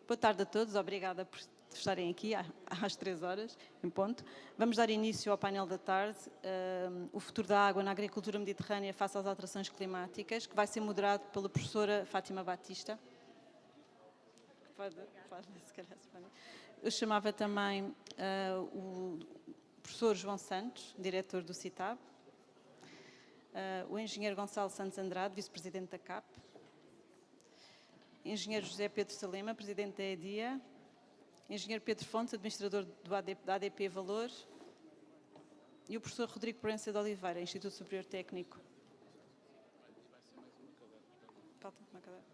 Boa tarde a todos, obrigada por estarem aqui às 3 horas, em ponto. Vamos dar início ao painel da tarde, o futuro da água na agricultura mediterrânea face às alterações climáticas, que vai ser moderado pela professora Fátima Batista. Se calhar, eu chamava também o professor João Santos, diretor do CITAB, o engenheiro Gonçalo Santos Andrade, vice-presidente da CAP, engenheiro José Pedro Salema, presidente da EDIA, engenheiro Pedro Fontes, administrador da ADP Valor, e o professor Rodrigo Proença de Oliveira, Instituto Superior Técnico. Falta uma cadeira.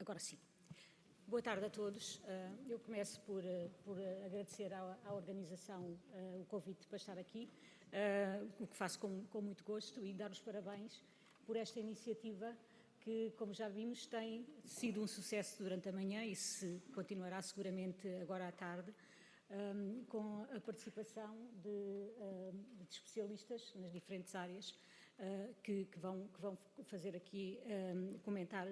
Agora sim. Boa tarde a todos. Eu começo por agradecer à organização o convite para estar aqui, o que faço com muito gosto, e dar os parabéns por esta iniciativa que, como já vimos, tem sido um sucesso durante a manhã e se continuará seguramente agora à tarde, com a participação de especialistas nas diferentes áreas que vão fazer aqui, comentar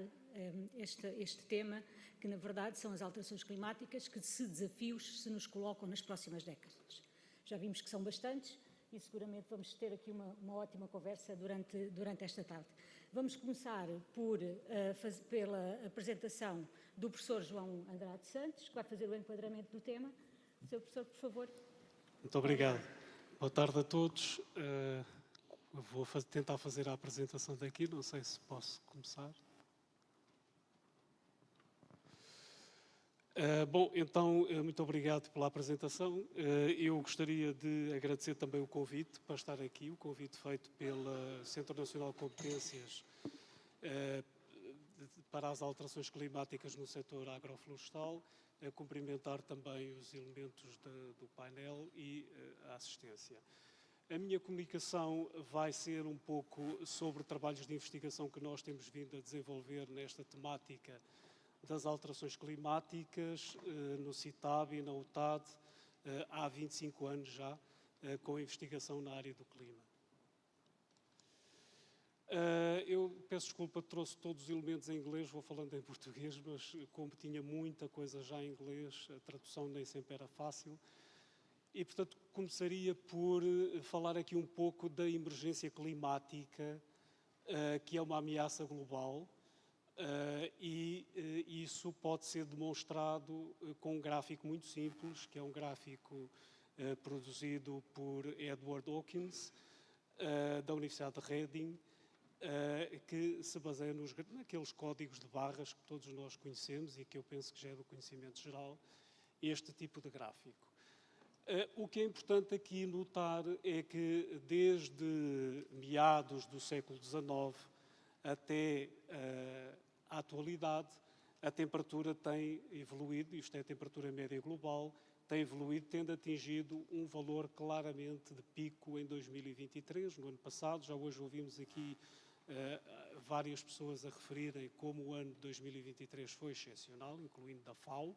este tema, que na verdade são as alterações climáticas, que desafios se nos colocam nas próximas décadas. Já vimos que são bastantes e seguramente vamos ter aqui uma ótima conversa durante esta tarde. Vamos começar pela apresentação do professor João Andrade Santos, que vai fazer o enquadramento do tema. Sr. professor, por favor. Muito obrigado. Boa tarde a todos. Vou tentar fazer a apresentação daqui, não sei se posso começar. Bom, então, muito obrigado pela apresentação. Eu gostaria de agradecer também o convite para estar aqui, o convite feito pelo Centro Nacional de Competências para as alterações climáticas no setor agroflorestal, cumprimentar também os elementos do painel e a assistência. A minha comunicação vai ser um pouco sobre trabalhos de investigação que nós temos vindo a desenvolver nesta temática das alterações climáticas no CITAB e na UTAD há 25 anos já, com investigação na área do clima. Eu peço desculpa, trouxe todos os elementos em inglês, vou falando em português, mas como tinha muita coisa já em inglês, a tradução nem sempre era fácil. E, portanto, começaria por falar aqui um pouco da emergência climática, que é uma ameaça global, e isso pode ser demonstrado com um gráfico muito simples, que é um gráfico produzido por Edward Hawkins, da Universidade de Reading, que se baseia naqueles códigos de barras que todos nós conhecemos e que eu penso que já é do conhecimento geral, este tipo de gráfico. O que é importante aqui notar é que desde meados do século XIX até à atualidade, a temperatura tem evoluído, isto é a temperatura média global, tem evoluído, tendo atingido um valor claramente de pico em 2023, no ano passado. Já hoje ouvimos aqui várias pessoas a referirem como o ano de 2023 foi excepcional, incluindo da FAO.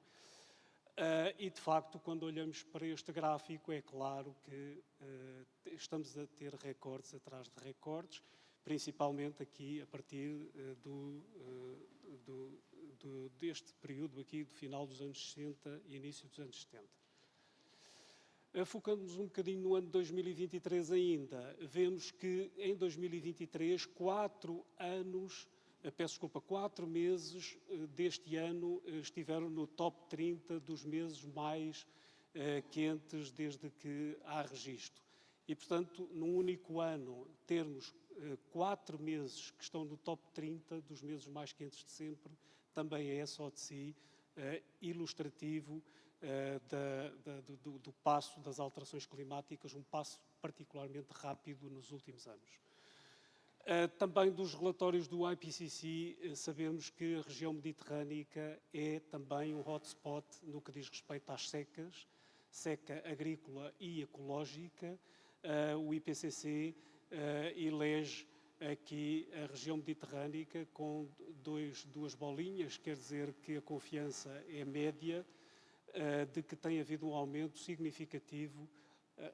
E, de facto, quando olhamos para este gráfico, é claro que estamos a ter recordes atrás de recordes, principalmente aqui a partir deste período aqui do final dos anos 60 e início dos anos 70. Focando-nos um bocadinho no ano de 2023 ainda, vemos que em 2023, 4 meses deste ano estiveram no top 30 dos meses mais quentes desde que há registro. E, portanto, num único ano, termos 4 meses que estão no top 30 dos meses mais quentes de sempre, também é só de si ilustrativo do passo das alterações climáticas, um passo particularmente rápido nos últimos anos. Também dos relatórios do IPCC, sabemos que a região mediterrânica é também um hotspot no que diz respeito às secas, seca agrícola e ecológica. O IPCC elege aqui a região mediterrânica com duas bolinhas, quer dizer que a confiança é média, de que tem havido um aumento significativo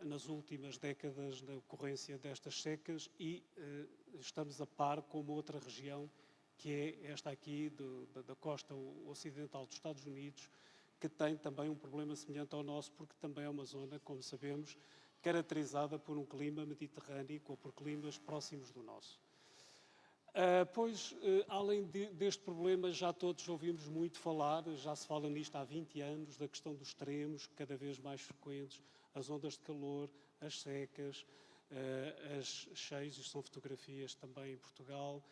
nas últimas décadas na ocorrência destas secas e estamos a par com uma outra região, que é esta aqui da costa ocidental dos Estados Unidos, que tem também um problema semelhante ao nosso, porque também é uma zona, como sabemos, caracterizada por um clima mediterrâneo ou por climas próximos do nosso. Além deste problema, já todos ouvimos muito falar, já se fala nisto há 20 anos, da questão dos extremos, cada vez mais frequentes, as ondas de calor, as secas, as cheias, isto são fotografias também em Portugal,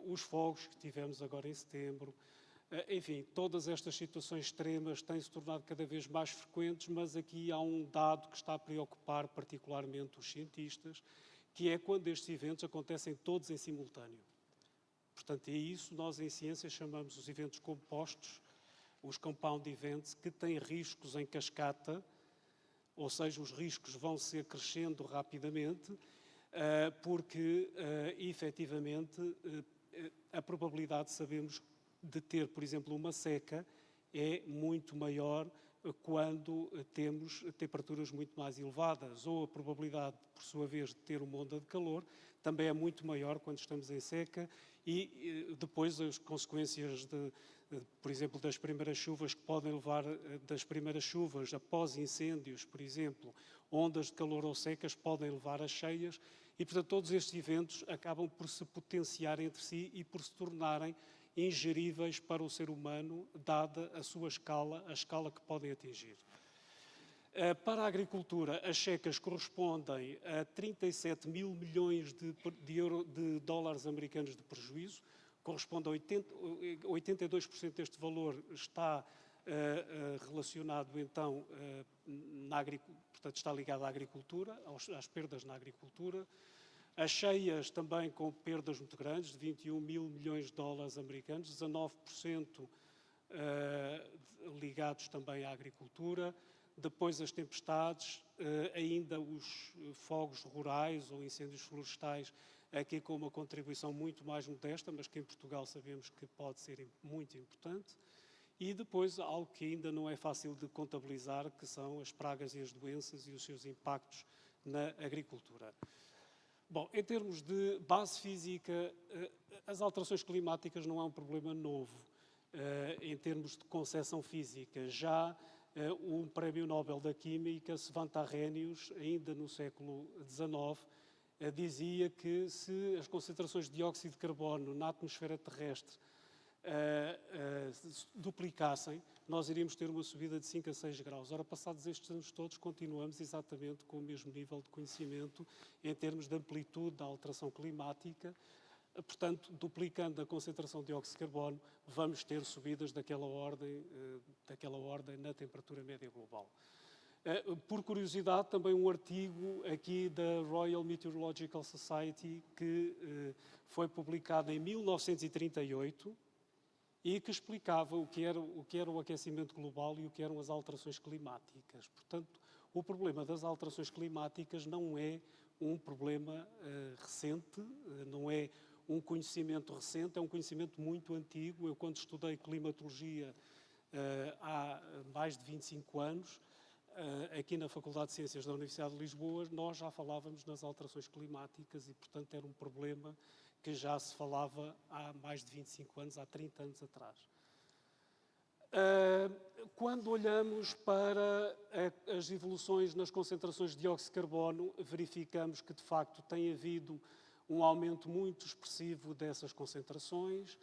os fogos que tivemos agora em setembro. Enfim, todas estas situações extremas têm se tornado cada vez mais frequentes, mas aqui há um dado que está a preocupar particularmente os cientistas, que é quando estes eventos acontecem todos em simultâneo. Portanto, é isso nós em ciência chamamos os eventos compostos, os compound events, que têm riscos em cascata, ou seja, os riscos vão se acrescendo rapidamente, porque, efetivamente, a probabilidade, sabemos, de ter, por exemplo, uma seca é muito maior quando temos temperaturas muito mais elevadas, ou a probabilidade, por sua vez, de ter uma onda de calor também é muito maior quando estamos em seca e depois as consequências, por exemplo, das primeiras chuvas que podem levar, das primeiras chuvas após incêndios, por exemplo, ondas de calor ou secas podem levar a cheias e, portanto, todos estes eventos acabam por se potenciar entre si e por se tornarem ingeríveis para o ser humano, dada a sua escala, a escala que podem atingir. Para a agricultura, as secas correspondem a 37 mil milhões de dólares americanos de prejuízo, corresponde a 82% deste valor está relacionado, então, portanto, está ligado à agricultura, às perdas na agricultura. As cheias também com perdas muito grandes, de 21 mil milhões de dólares americanos, 19% ligados também à agricultura. Depois as tempestades, ainda os fogos rurais ou incêndios florestais, aqui com uma contribuição muito mais modesta, mas que em Portugal sabemos que pode ser muito importante. E depois algo que ainda não é fácil de contabilizar, que são as pragas e as doenças e os seus impactos na agricultura. Bom, em termos de base física, as alterações climáticas não é um problema novo. Em termos de concepção física, já um prémio Nobel da Química, Svante Arrhenius, ainda no século XIX, dizia que se as concentrações de dióxido de carbono na atmosfera terrestre duplicassem, nós iríamos ter uma subida de 5 a 6 graus. Ora, passados estes anos todos, continuamos exatamente com o mesmo nível de conhecimento em termos de amplitude da alteração climática. Portanto, duplicando a concentração de dióxido de carbono, vamos ter subidas daquela ordem na temperatura média global. Por curiosidade, também um artigo aqui da Royal Meteorological Society que foi publicado em 1938 e que explicava o que era o aquecimento global e o que eram as alterações climáticas. Portanto, o problema das alterações climáticas não é um problema recente, não é um conhecimento recente, é um conhecimento muito antigo. Eu, quando estudei climatologia há mais de 25 anos, aqui na Faculdade de Ciências da Universidade de Lisboa, nós já falávamos nas alterações climáticas e, portanto, era um problema que já se falava há mais de 25 anos, há 30 anos atrás. Quando olhamos para as evoluções nas concentrações de dióxido de carbono, verificamos que, de facto, tem havido um aumento muito expressivo dessas concentrações.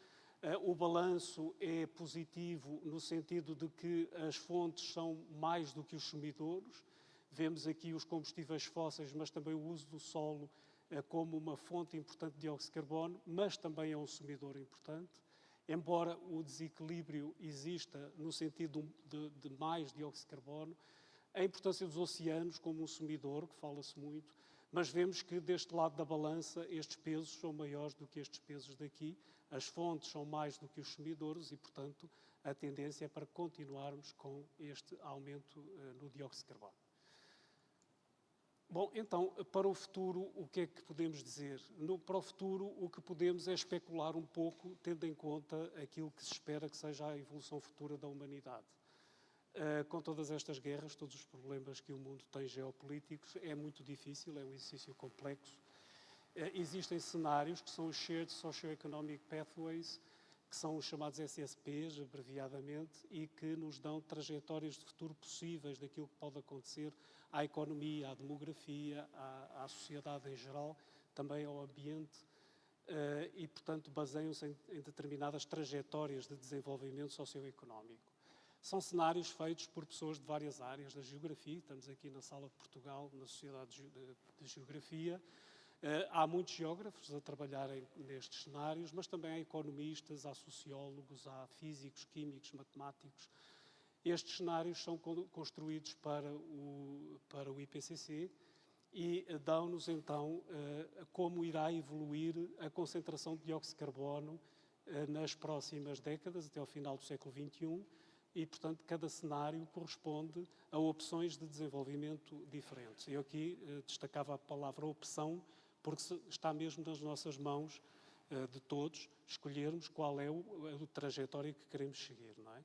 O balanço é positivo no sentido de que as fontes são mais do que os sumidouros. Vemos aqui os combustíveis fósseis, mas também o uso do solo como uma fonte importante de dióxido de carbono, mas também é um sumidor importante. Embora o desequilíbrio exista no sentido de mais dióxido de carbono, a importância dos oceanos como um sumidor, que fala-se muito, mas vemos que deste lado da balança estes pesos são maiores do que estes pesos daqui, as fontes são mais do que os consumidores e, portanto, a tendência é para continuarmos com este aumento no dióxido de carbono. Bom, então, para o futuro, o que é que podemos dizer? Para o futuro, o que podemos é especular um pouco, tendo em conta aquilo que se espera que seja a evolução futura da humanidade. Com todas estas guerras, todos os problemas que o mundo tem geopolíticos, é muito difícil, é um exercício complexo. Existem cenários que são os Shared Socio-Economic Pathways, que são os chamados SSPs, abreviadamente, e que nos dão trajetórias de futuro possíveis daquilo que pode acontecer à economia, à demografia, à sociedade em geral, também ao ambiente, e, portanto, baseiam-se em determinadas trajetórias de desenvolvimento socioeconómico. São cenários feitos por pessoas de várias áreas da geografia, estamos aqui na Sala de Portugal, na Sociedade de Geografia. Há muitos geógrafos a trabalharem nestes cenários, mas também há economistas, há sociólogos, há físicos, químicos, matemáticos. Estes cenários são construídos para o IPCC e dão-nos então como irá evoluir a concentração de dióxido de carbono nas próximas décadas, até ao final do século XXI, e, portanto, cada cenário corresponde a opções de desenvolvimento diferentes. Eu aqui destacava a palavra opção, porque está mesmo nas nossas mãos de todos escolhermos qual é a trajetória que queremos seguir, não é?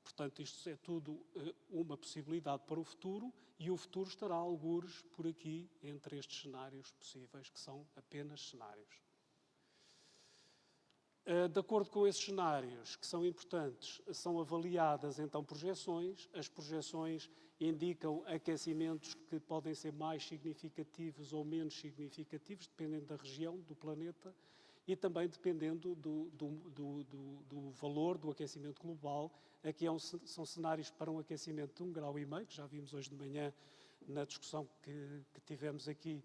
Portanto, isto é tudo uma possibilidade para o futuro e o futuro estará algures por aqui entre estes cenários possíveis, que são apenas cenários. De acordo com esses cenários, que são importantes, são avaliadas então projeções. As projeções indicam aquecimentos que podem ser mais significativos ou menos significativos, dependendo da região do planeta e também dependendo do valor do aquecimento global. Aqui são cenários para um aquecimento de 1,5 graus, que já vimos hoje de manhã na discussão que tivemos aqui,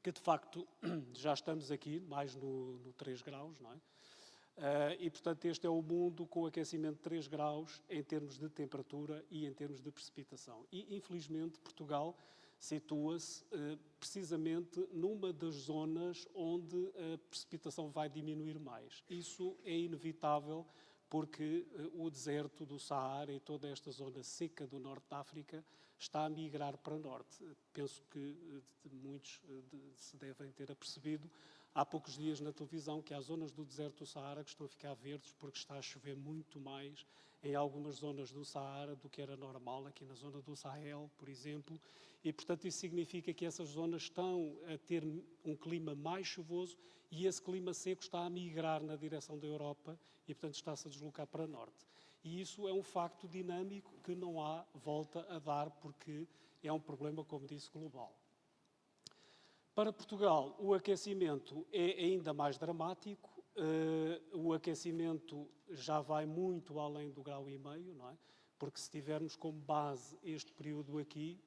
que de facto já estamos aqui mais no 3 graus, não é? E, portanto, este é o mundo com aquecimento de 3 graus em termos de temperatura e em termos de precipitação. E, infelizmente, Portugal situa-se precisamente numa das zonas onde a precipitação vai diminuir mais. Isso é inevitável porque o deserto do Saara e toda esta zona seca do norte da África está a migrar para o norte. Penso que muitos se devem ter apercebido há poucos dias na televisão que há zonas do deserto do Saara que estão a ficar verdes porque está a chover muito mais em algumas zonas do Saara do que era normal, aqui na zona do Sahel, por exemplo, e, portanto, isso significa que essas zonas estão a ter um clima mais chuvoso e esse clima seco está a migrar na direção da Europa e, portanto, está-se a deslocar para norte. E isso é um facto dinâmico que não há volta a dar porque é um problema, como disse, global. Para Portugal, o aquecimento é ainda mais dramático. O aquecimento já vai muito além do 1,5 graus, não é? Porque se tivermos como base este período aqui,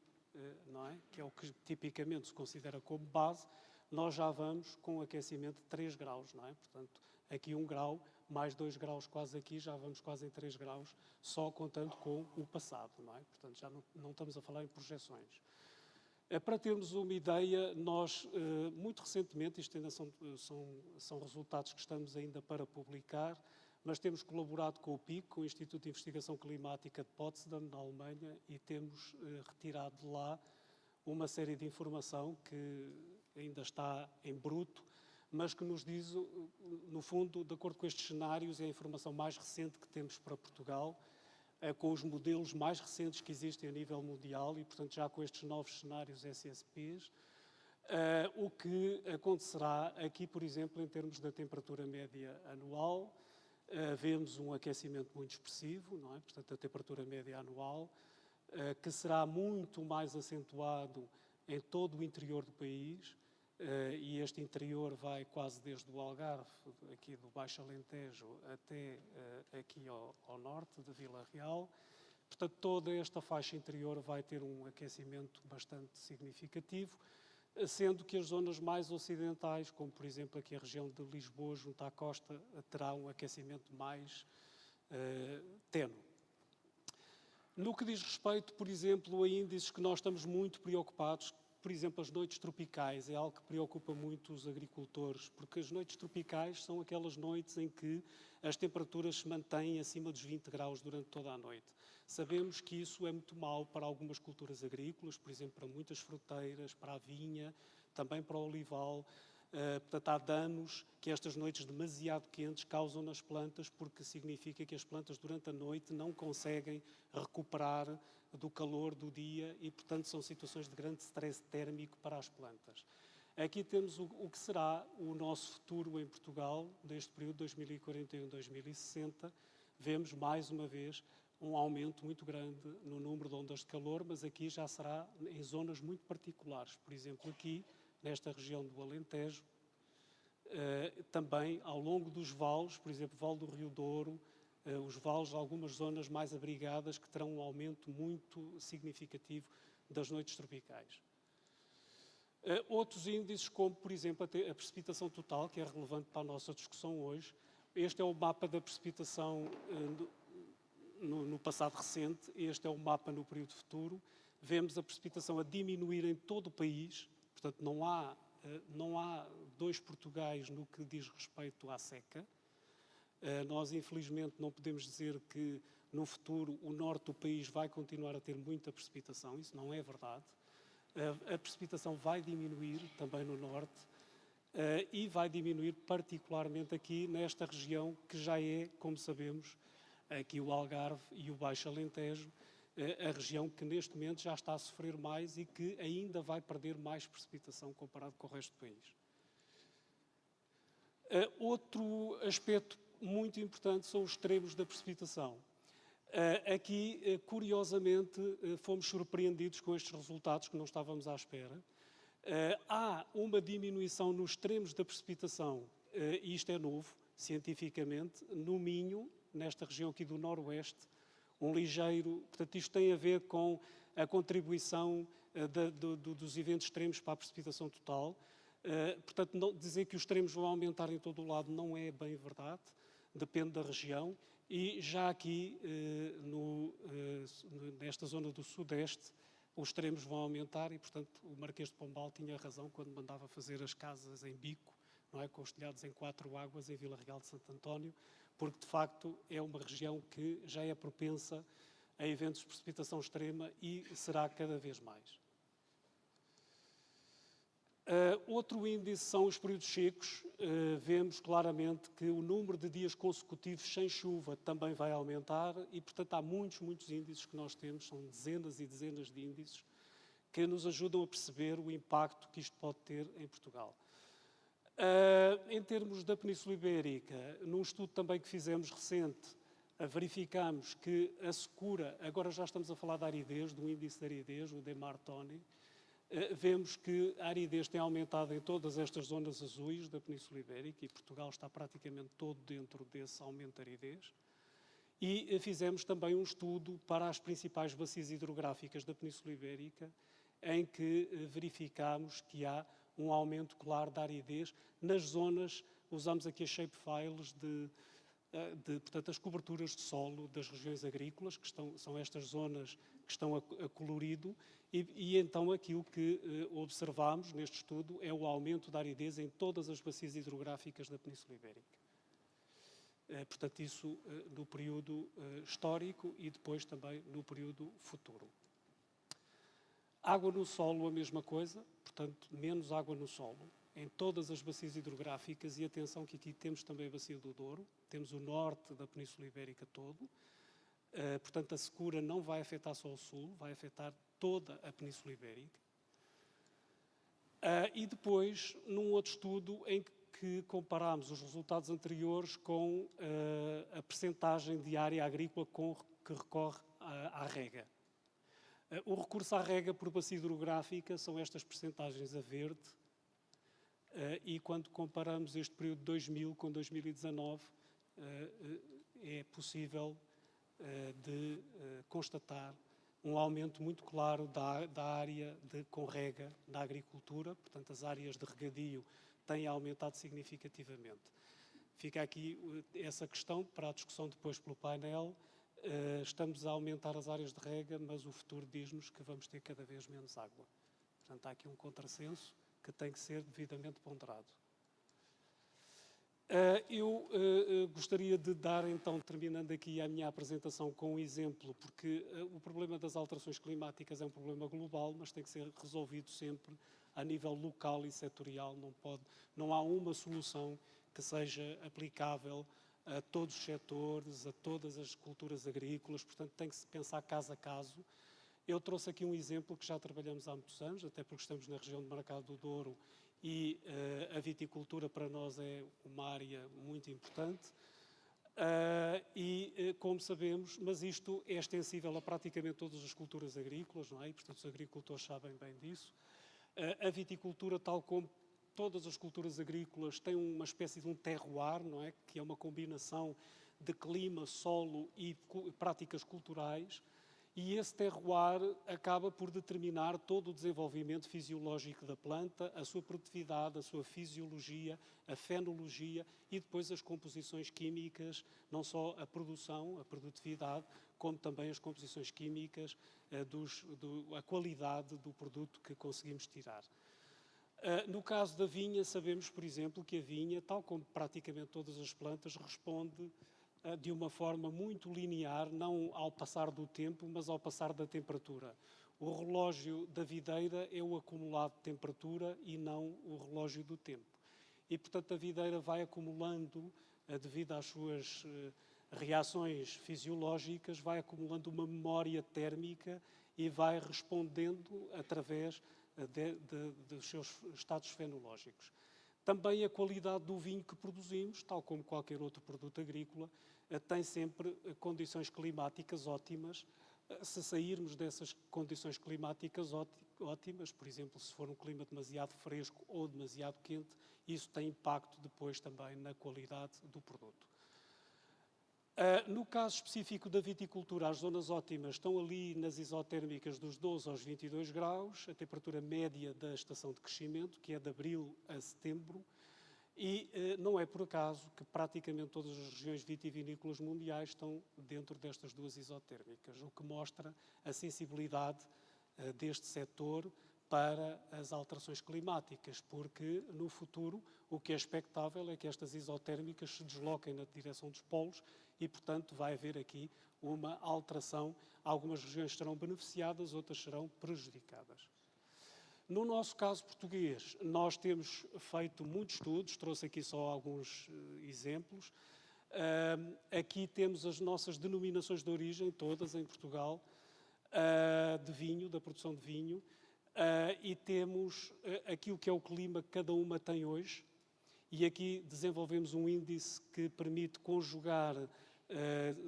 não é? Que é o que tipicamente se considera como base, nós já vamos com um aquecimento de 3 graus, não é? Portanto, aqui 1 grau, mais 2 graus quase aqui, já vamos quase em 3 graus, só contando com o passado, não é? Portanto, já não estamos a falar em projeções. Para termos uma ideia, nós, muito recentemente, isto ainda são resultados que estamos ainda para publicar, mas temos colaborado com o PIC, com o Instituto de Investigação Climática de Potsdam, na Alemanha, e temos retirado de lá uma série de informação que ainda está em bruto, mas que nos diz, no fundo, de acordo com estes cenários, é a informação mais recente que temos para Portugal, com os modelos mais recentes que existem a nível mundial e, portanto, já com estes novos cenários SSPs, o que acontecerá aqui, por exemplo, em termos da temperatura média anual. Vemos um aquecimento muito expressivo, não é? Portanto, a temperatura média anual, que será muito mais acentuado em todo o interior do país, e este interior vai quase desde o Algarve, aqui do Baixo Alentejo, até aqui ao norte de Vila Real. Portanto, toda esta faixa interior vai ter um aquecimento bastante significativo, sendo que as zonas mais ocidentais, como por exemplo aqui a região de Lisboa, junto à costa, terá um aquecimento mais ténue. No que diz respeito, por exemplo, a índices que nós estamos muito preocupados, por exemplo, as noites tropicais é algo que preocupa muito os agricultores, porque as noites tropicais são aquelas noites em que as temperaturas se mantêm acima dos 20 graus durante toda a noite. Sabemos que isso é muito mau para algumas culturas agrícolas, por exemplo, para muitas fruteiras, para a vinha, também para o olival. Portanto, há danos que estas noites demasiado quentes causam nas plantas, porque significa que as plantas durante a noite não conseguem recuperar do calor do dia e, portanto, são situações de grande stress térmico para as plantas. Aqui temos o que será o nosso futuro em Portugal, neste período 2041-2060. Vemos, mais uma vez, um aumento muito grande no número de ondas de calor, mas aqui já será em zonas muito particulares. Por exemplo, aqui, nesta região do Alentejo, também ao longo dos vales, por exemplo, Vale do Rio Douro, os vales, algumas zonas mais abrigadas que terão um aumento muito significativo das noites tropicais. Outros índices, como por exemplo a precipitação total, que é relevante para a nossa discussão hoje. Este é o mapa da precipitação no passado recente, este é o mapa no período futuro. Vemos a precipitação a diminuir em todo o país, portanto não há dois Portugais no que diz respeito à seca. Nós, infelizmente, não podemos dizer que no futuro o norte do país vai continuar a ter muita precipitação, isso não é verdade. A precipitação vai diminuir também no norte e vai diminuir particularmente aqui nesta região que já é, como sabemos, aqui o Algarve e o Baixo Alentejo, a região que neste momento já está a sofrer mais e que ainda vai perder mais precipitação comparado com o resto do país. Outro aspecto muito importante são os extremos da precipitação. Aqui, curiosamente, fomos surpreendidos com estes resultados que não estávamos à espera. Há uma diminuição nos extremos da precipitação, e isto é novo, cientificamente, no Minho, nesta região aqui do Noroeste, um ligeiro... Portanto, isto tem a ver com a contribuição dos eventos extremos para a precipitação total. Portanto, não, dizer que os extremos vão aumentar em todo o lado não é bem verdade, depende da região. E já aqui, nesta zona do Sudeste, os extremos vão aumentar e, portanto, o Marquês de Pombal tinha razão quando mandava fazer as casas em bico, não é? Com os telhados em 4 águas em Vila Real de Santo António, porque, de facto, é uma região que já é propensa a eventos de precipitação extrema e será cada vez mais. Outro índice são os períodos secos. Vemos claramente que o número de dias consecutivos sem chuva também vai aumentar e, portanto, há muitos índices que nós temos, são dezenas e dezenas de índices que nos ajudam a perceber o impacto que isto pode ter em Portugal. Em termos da Península Ibérica, num estudo também que fizemos recente, verificamos que a secura, agora já estamos a falar da aridez, do índice de aridez, o DEMAR-Tony, vemos que a aridez tem aumentado em todas estas zonas azuis da Península Ibérica e Portugal está praticamente todo dentro desse aumento de aridez. E fizemos também um estudo para as principais bacias hidrográficas da Península Ibérica, em que verificámos que há um aumento claro da aridez nas zonas, usamos aqui as shapefiles portanto, as coberturas de solo das regiões agrícolas, que são estas zonas que estão a colorido, e então aquilo que observamos neste estudo é o aumento da aridez em todas as bacias hidrográficas da Península Ibérica. Portanto, isso no período histórico e depois também no período futuro. Água no solo, a mesma coisa, portanto, menos água no solo, em todas as bacias hidrográficas, e atenção que aqui temos também a bacia do Douro, temos o norte da Península Ibérica todo, portanto a secura não vai afetar só o sul, vai afetar toda a Península Ibérica. E depois, num outro estudo em que comparámos os resultados anteriores com a percentagem de área agrícola que recorre à rega. O recurso à rega por bacia hidrográfica são estas percentagens a verde, e quando comparamos este período de 2000 com 2019, é possível de constatar um aumento muito claro da área com rega na agricultura, portanto as áreas de regadio têm aumentado significativamente. Fica aqui essa questão para a discussão depois pelo painel. Estamos a aumentar as áreas de rega, mas o futuro diz-nos que vamos ter cada vez menos água. Portanto, há aqui um contrassenso que tem que ser devidamente ponderado. Eu gostaria de dar, então, terminando aqui a minha apresentação com um exemplo, porque o problema das alterações climáticas é um problema global, mas tem que ser resolvido sempre a nível local e setorial. Não há uma solução que seja aplicável a todos os setores, a todas as culturas agrícolas, portanto tem que se pensar caso a caso. Eu trouxe aqui um exemplo que já trabalhamos há muitos anos, até porque estamos na região de Marcado do Douro e a viticultura para nós é uma área muito importante. Como sabemos, mas isto é extensível a praticamente todas as culturas agrícolas, não é? E, portanto, os agricultores sabem bem disso. A viticultura, tal como todas as culturas agrícolas, tem uma espécie de um terroir, não é? Que é uma combinação de clima, solo e práticas culturais. E esse terroir acaba por determinar todo o desenvolvimento fisiológico da planta, a sua produtividade, a sua fisiologia, a fenologia e depois as composições químicas, não só a produção, a produtividade, como também as composições químicas, a qualidade do produto que conseguimos tirar. No caso da vinha, sabemos, por exemplo, que a vinha, tal como praticamente todas as plantas, responde de uma forma muito linear, não ao passar do tempo, mas ao passar da temperatura. O relógio da videira é o acumulado de temperatura e não o relógio do tempo. E, portanto, a videira vai acumulando, devido às suas reações fisiológicas, vai acumulando uma memória térmica e vai respondendo através dos seus estados fenológicos. Também a qualidade do vinho que produzimos, tal como qualquer outro produto agrícola, tem sempre condições climáticas ótimas. Se sairmos dessas condições climáticas ótimas, por exemplo, se for um clima demasiado fresco ou demasiado quente, isso tem impacto depois também na qualidade do produto. No caso específico da viticultura, as zonas ótimas estão ali nas isotérmicas dos 12 aos 22 graus, a temperatura média da estação de crescimento, que é de abril a setembro, e não é por acaso que praticamente todas as regiões vitivinícolas mundiais estão dentro destas duas isotérmicas, o que mostra a sensibilidade deste setor para as alterações climáticas, porque no futuro o que é expectável é que estas isotérmicas se desloquem na direção dos polos e, portanto, vai haver aqui uma alteração. Algumas regiões serão beneficiadas, outras serão prejudicadas. No nosso caso português, nós temos feito muitos estudos, trouxe aqui só alguns exemplos. Aqui temos as nossas denominações de origem, todas em Portugal, de vinho, da produção de vinho. E temos aquilo que é o clima que cada uma tem hoje, e aqui desenvolvemos um índice que permite conjugar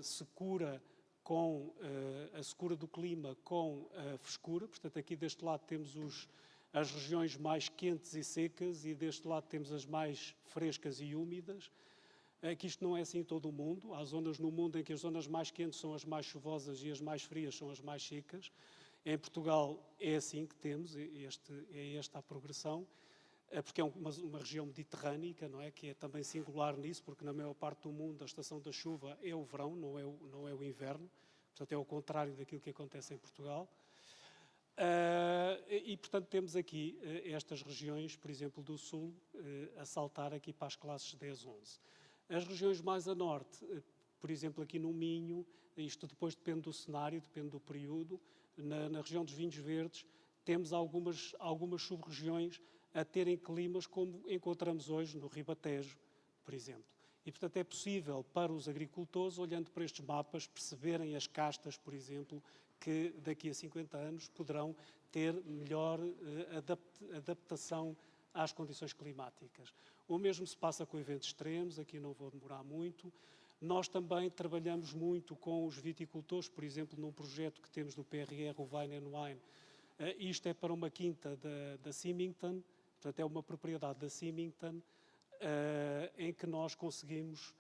secura com a secura do clima com a frescura. Portanto, aqui deste lado temos as regiões mais quentes e secas e deste lado temos as mais frescas e úmidas. Que isto não é assim em todo o mundo. Há zonas no mundo em que as zonas mais quentes são as mais chuvosas e as mais frias são as mais secas. Em Portugal é assim que temos, é esta a progressão, porque é uma região mediterrânica, não é? Que é também singular nisso, porque na maior parte do mundo a estação da chuva é o verão, não é o inverno, portanto é o contrário daquilo que acontece em Portugal. E, portanto, temos aqui estas regiões, por exemplo, do Sul, a saltar aqui para as classes 10, 11. As regiões mais a norte, por exemplo, aqui no Minho, isto depois depende do cenário, depende do período. Na região dos vinhos verdes, temos algumas sub-regiões a terem climas como encontramos hoje no Ribatejo, por exemplo. E, portanto, é possível para os agricultores, olhando para estes mapas, perceberem as castas, por exemplo, que daqui a 50 anos poderão ter melhor adaptação às condições climáticas. O mesmo se passa com eventos extremos, aqui não vou demorar muito. Nós também trabalhamos muito com os viticultores, por exemplo, num projeto que temos do PRR, o Vine and Wine. Isto é para uma quinta da Symington, portanto é uma propriedade da Symington, em que nós conseguimos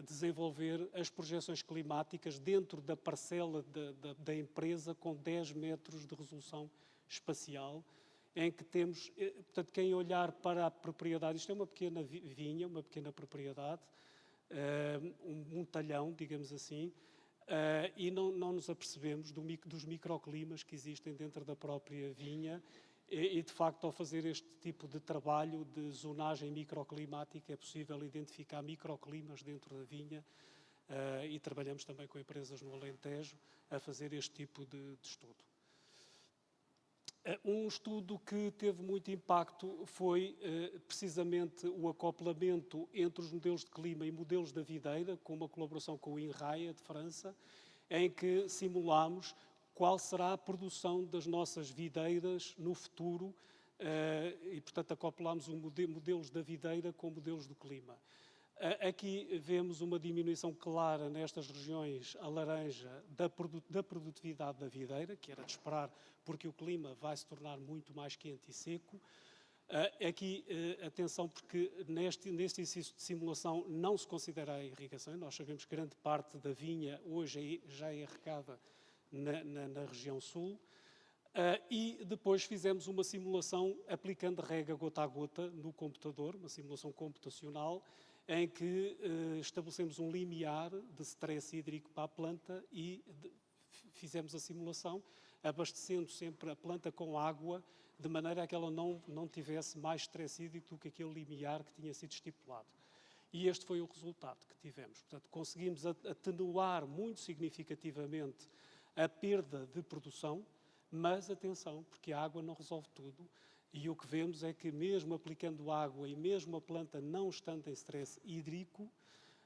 desenvolver as projeções climáticas dentro da parcela da empresa com 10 metros de resolução espacial, em que temos, portanto, quem olhar para a propriedade, isto é uma pequena vinha, uma pequena propriedade, um talhão, digamos assim, e não nos apercebemos dos microclimas que existem dentro da própria vinha E, de facto, ao fazer este tipo de trabalho de zonagem microclimática, é possível identificar microclimas dentro da vinha, e trabalhamos também com empresas no Alentejo a fazer este tipo de estudo. Um estudo que teve muito impacto foi precisamente o acoplamento entre os modelos de clima e modelos da videira, com uma colaboração com o INRAE de França, em que simulámos qual será a produção das nossas videiras no futuro e, portanto, acoplámos modelos da videira com modelos do clima. Aqui vemos uma diminuição clara nestas regiões, a laranja, da produtividade da videira, que era de esperar, porque o clima vai se tornar muito mais quente e seco. Aqui, atenção, porque neste exercício de simulação não se considera a irrigação. Nós sabemos que grande parte da vinha hoje já é irrigada na região sul. E depois fizemos uma simulação aplicando rega gota a gota no computador, uma simulação computacional, em que estabelecemos um limiar de stress hídrico para a planta e fizemos a simulação, abastecendo sempre a planta com água, de maneira a que ela não tivesse mais stress hídrico do que aquele limiar que tinha sido estipulado. E este foi o resultado que tivemos. Portanto, conseguimos atenuar muito significativamente a perda de produção, mas atenção, porque a água não resolve tudo. E o que vemos é que mesmo aplicando água e mesmo a planta não estando em stress hídrico,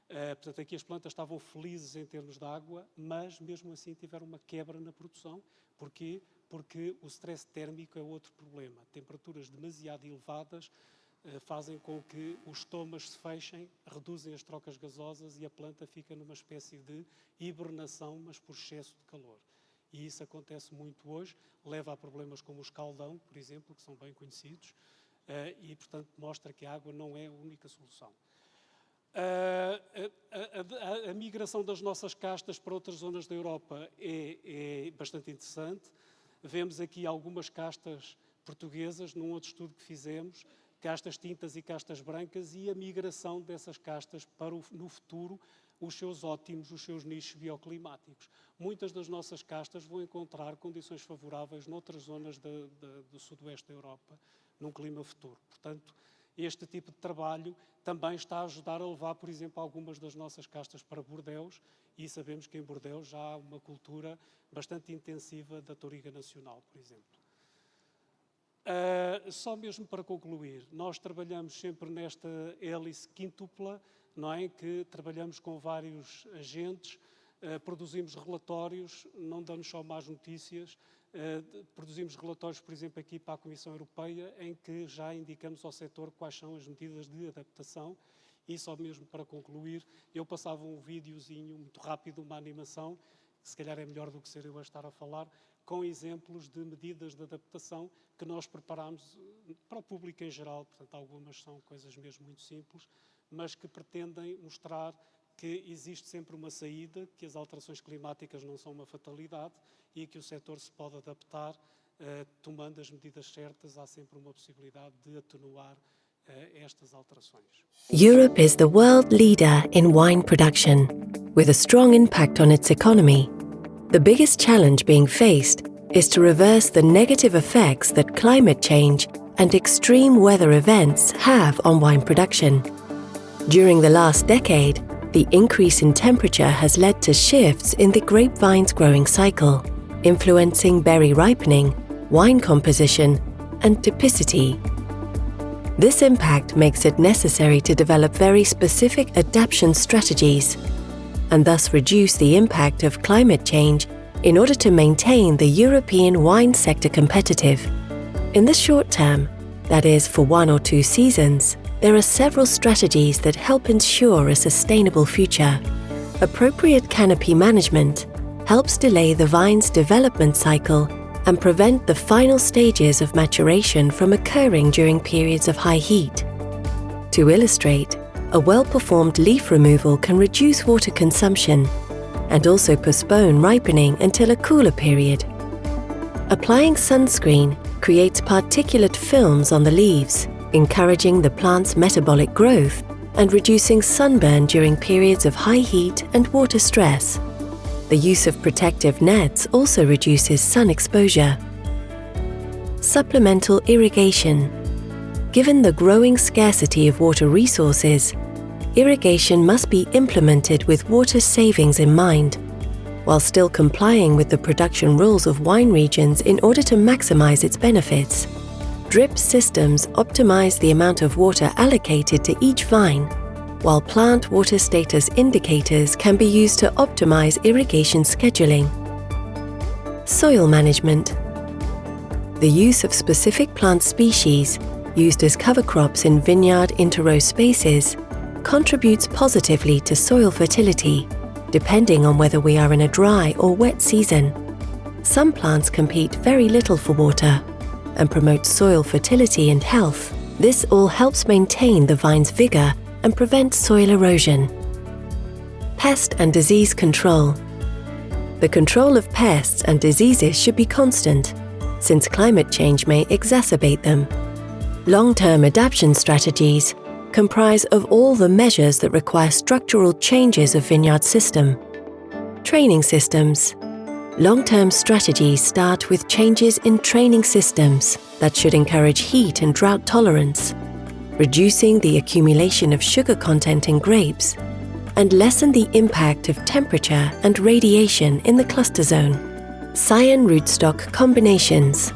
portanto aqui as plantas estavam felizes em termos de água, mas mesmo assim tiveram uma quebra na produção. Porquê? Porque o stress térmico é outro problema. Temperaturas demasiado elevadas fazem com que os estomas se fechem, reduzem as trocas gasosas e a planta fica numa espécie de hibernação, mas por excesso de calor. E isso acontece muito hoje, leva a problemas como o escaldão, por exemplo, que são bem conhecidos, e, portanto, mostra que a água não é a única solução. A migração das nossas castas para outras zonas da Europa é bastante interessante. Vemos aqui algumas castas portuguesas, num outro estudo que fizemos, castas tintas e castas brancas, e a migração dessas castas para, no futuro, os seus ótimos, os seus nichos bioclimáticos. Muitas das nossas castas vão encontrar condições favoráveis noutras zonas do sudoeste da Europa, num clima futuro. Portanto, este tipo de trabalho também está a ajudar a levar, por exemplo, algumas das nossas castas para Bordeus, e sabemos que em Bordeus já há uma cultura bastante intensiva da touriga nacional, por exemplo. Só mesmo para concluir, nós trabalhamos sempre nesta hélice quíntupla, não é? Que trabalhamos com vários agentes, produzimos relatórios, não damos só más notícias, produzimos relatórios, por exemplo, aqui para a Comissão Europeia, em que já indicamos ao setor quais são as medidas de adaptação. E só mesmo para concluir, eu passava um videozinho muito rápido, uma animação, que se calhar é melhor do que ser eu a estar a falar, com exemplos de medidas de adaptação que nós preparámos para o público em geral. Portanto, algumas são coisas mesmo muito simples, mas que pretendem mostrar que existe sempre uma saída, que as alterações climáticas não são uma fatalidade e que o setor se pode adaptar, tomando as medidas certas. Há sempre uma possibilidade de atenuar estas alterações. Europe is the world leader in wine production, with a strong impact on its economy. The biggest challenge being faced is to reverse the negative effects that climate change and extreme weather events have on wine production. During the last decade, the increase in temperature has led to shifts in the grapevine's growing cycle, influencing berry ripening, wine composition, and typicity. This impact makes it necessary to develop very specific adaptation strategies, and thus reduce the impact of climate change in order to maintain the European wine sector competitive. In the short term, that is for 1 or 2 seasons, there are several strategies that help ensure a sustainable future. Appropriate canopy management helps delay the vine's development cycle and prevent the final stages of maturation from occurring during periods of high heat. To illustrate, a well-performed leaf removal can reduce water consumption and also postpone ripening until a cooler period. Applying sunscreen creates particulate films on the leaves, encouraging the plant's metabolic growth and reducing sunburn during periods of high heat and water stress. The use of protective nets also reduces sun exposure. Supplemental irrigation. Given the growing scarcity of water resources, irrigation must be implemented with water savings in mind, while still complying with the production rules of wine regions in order to maximize its benefits. Drip systems optimize the amount of water allocated to each vine, while plant water status indicators can be used to optimize irrigation scheduling. Soil management. The use of specific plant species used as cover crops in vineyard interrow spaces contributes positively to soil fertility, depending on whether we are in a dry or wet season. Some plants compete very little for water and promote soil fertility and health. This all helps maintain the vine's vigor and prevent soil erosion. Pest and disease control. The control of pests and diseases should be constant, since climate change may exacerbate them. Long-term adaptation strategies comprise of all the measures that require structural changes of vineyard system. Training systems. Long-term strategies start with changes in training systems that should encourage heat and drought tolerance, reducing the accumulation of sugar content in grapes, and lessen the impact of temperature and radiation in the cluster zone. Scion rootstock combinations.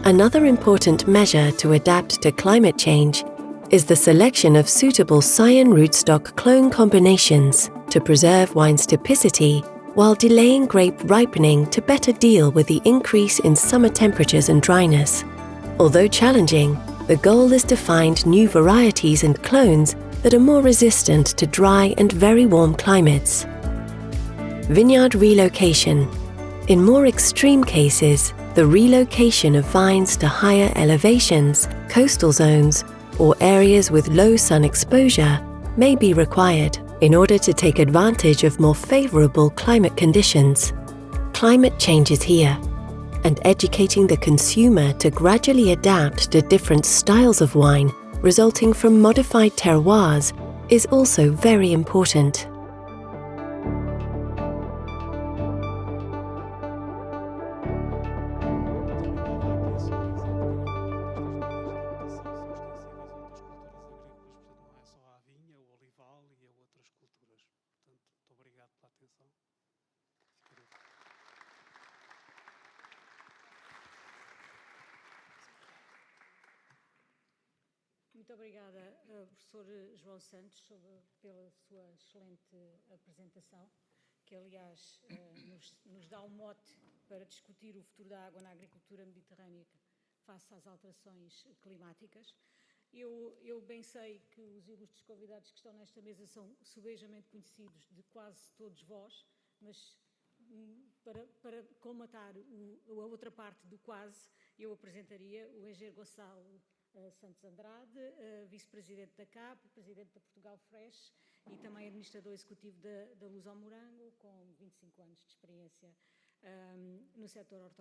Another important measure to adapt to climate change is the selection of suitable scion rootstock clone combinations to preserve wine's typicity while delaying grape ripening to better deal with the increase in summer temperatures and dryness. Although challenging, the goal is to find new varieties and clones that are more resistant to dry and very warm climates. Vineyard relocation. In more extreme cases, the relocation of vines to higher elevations, coastal zones, or areas with low sun exposure may be required in order to take advantage of more favorable climate conditions. Climate change is here, and educating the consumer to gradually adapt to different styles of wine resulting from modified terroirs is also very important. Muito obrigada, professor João Santos, pela sua excelente apresentação, que aliás nos dá um mote para discutir o futuro da água na agricultura mediterrânea face às alterações climáticas. Eu bem sei que os ilustres convidados que estão nesta mesa são subejamente conhecidos de quase todos vós, mas para colmatar a outra parte do quase, eu apresentaria o engenheiro Gonçalo Santos Andrade, vice-presidente da CAP, presidente da Portugal Fresh e também administrador executivo da Luz ao Morango, com 25 anos de experiência no setor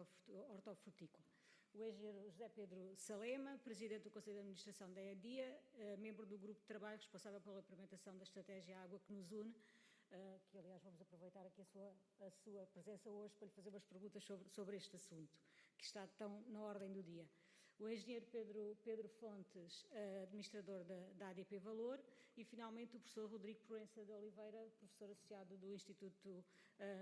hortofrutícola. O engenheiro José Pedro Salema, presidente do Conselho de Administração da EDIA, membro do grupo de trabalho responsável pela implementação da estratégia Água que nos une, que aliás vamos aproveitar aqui a sua presença hoje para lhe fazer umas perguntas sobre este assunto, que está tão na ordem do dia. O engenheiro Pedro Fontes, administrador da ADP Valor, e finalmente o professor Rodrigo Proença de Oliveira, professor associado do Instituto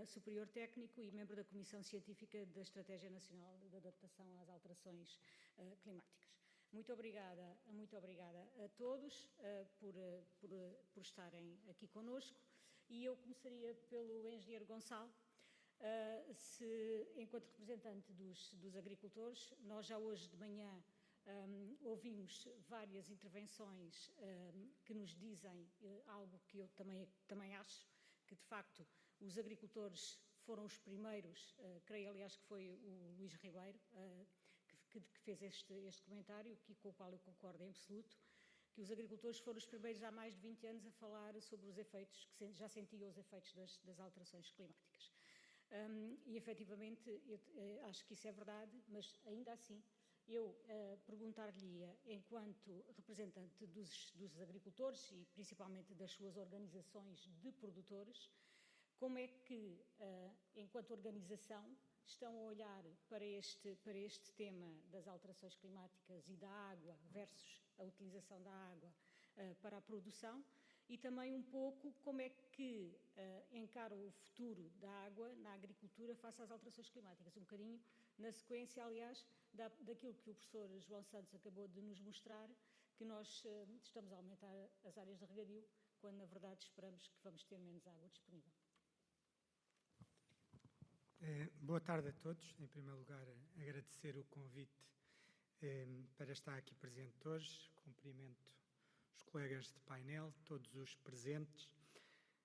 Superior Técnico e membro da Comissão Científica da Estratégia Nacional de Adaptação às Alterações Climáticas. Muito obrigada a todos por estarem aqui conosco, e eu começaria pelo engenheiro Gonçalo. Enquanto representante dos agricultores, nós já hoje de manhã ouvimos várias intervenções que nos dizem algo que eu também acho, que de facto os agricultores foram os primeiros, creio aliás que foi o Luís Ribeiro que fez este comentário, com o qual eu concordo em absoluto, que os agricultores foram os primeiros há mais de 20 anos a falar sobre os efeitos, que já sentiam os efeitos das alterações climáticas. E efetivamente eu acho que isso é verdade, mas ainda assim eu perguntar-lhe, enquanto representante dos agricultores e principalmente das suas organizações de produtores, como é que, enquanto organização, estão a olhar para este tema das alterações climáticas e da água versus a utilização da água para a produção, e também um pouco como é que encaram o futuro da água na agricultura face às alterações climáticas. Um bocadinho na sequência, aliás, daquilo que o professor João Santos acabou de nos mostrar, que nós estamos a aumentar as áreas de regadio, quando na verdade esperamos que vamos ter menos água disponível. Boa tarde a todos. Em primeiro lugar, agradecer o convite para estar aqui presente hoje. Cumprimento os colegas de painel, todos os presentes.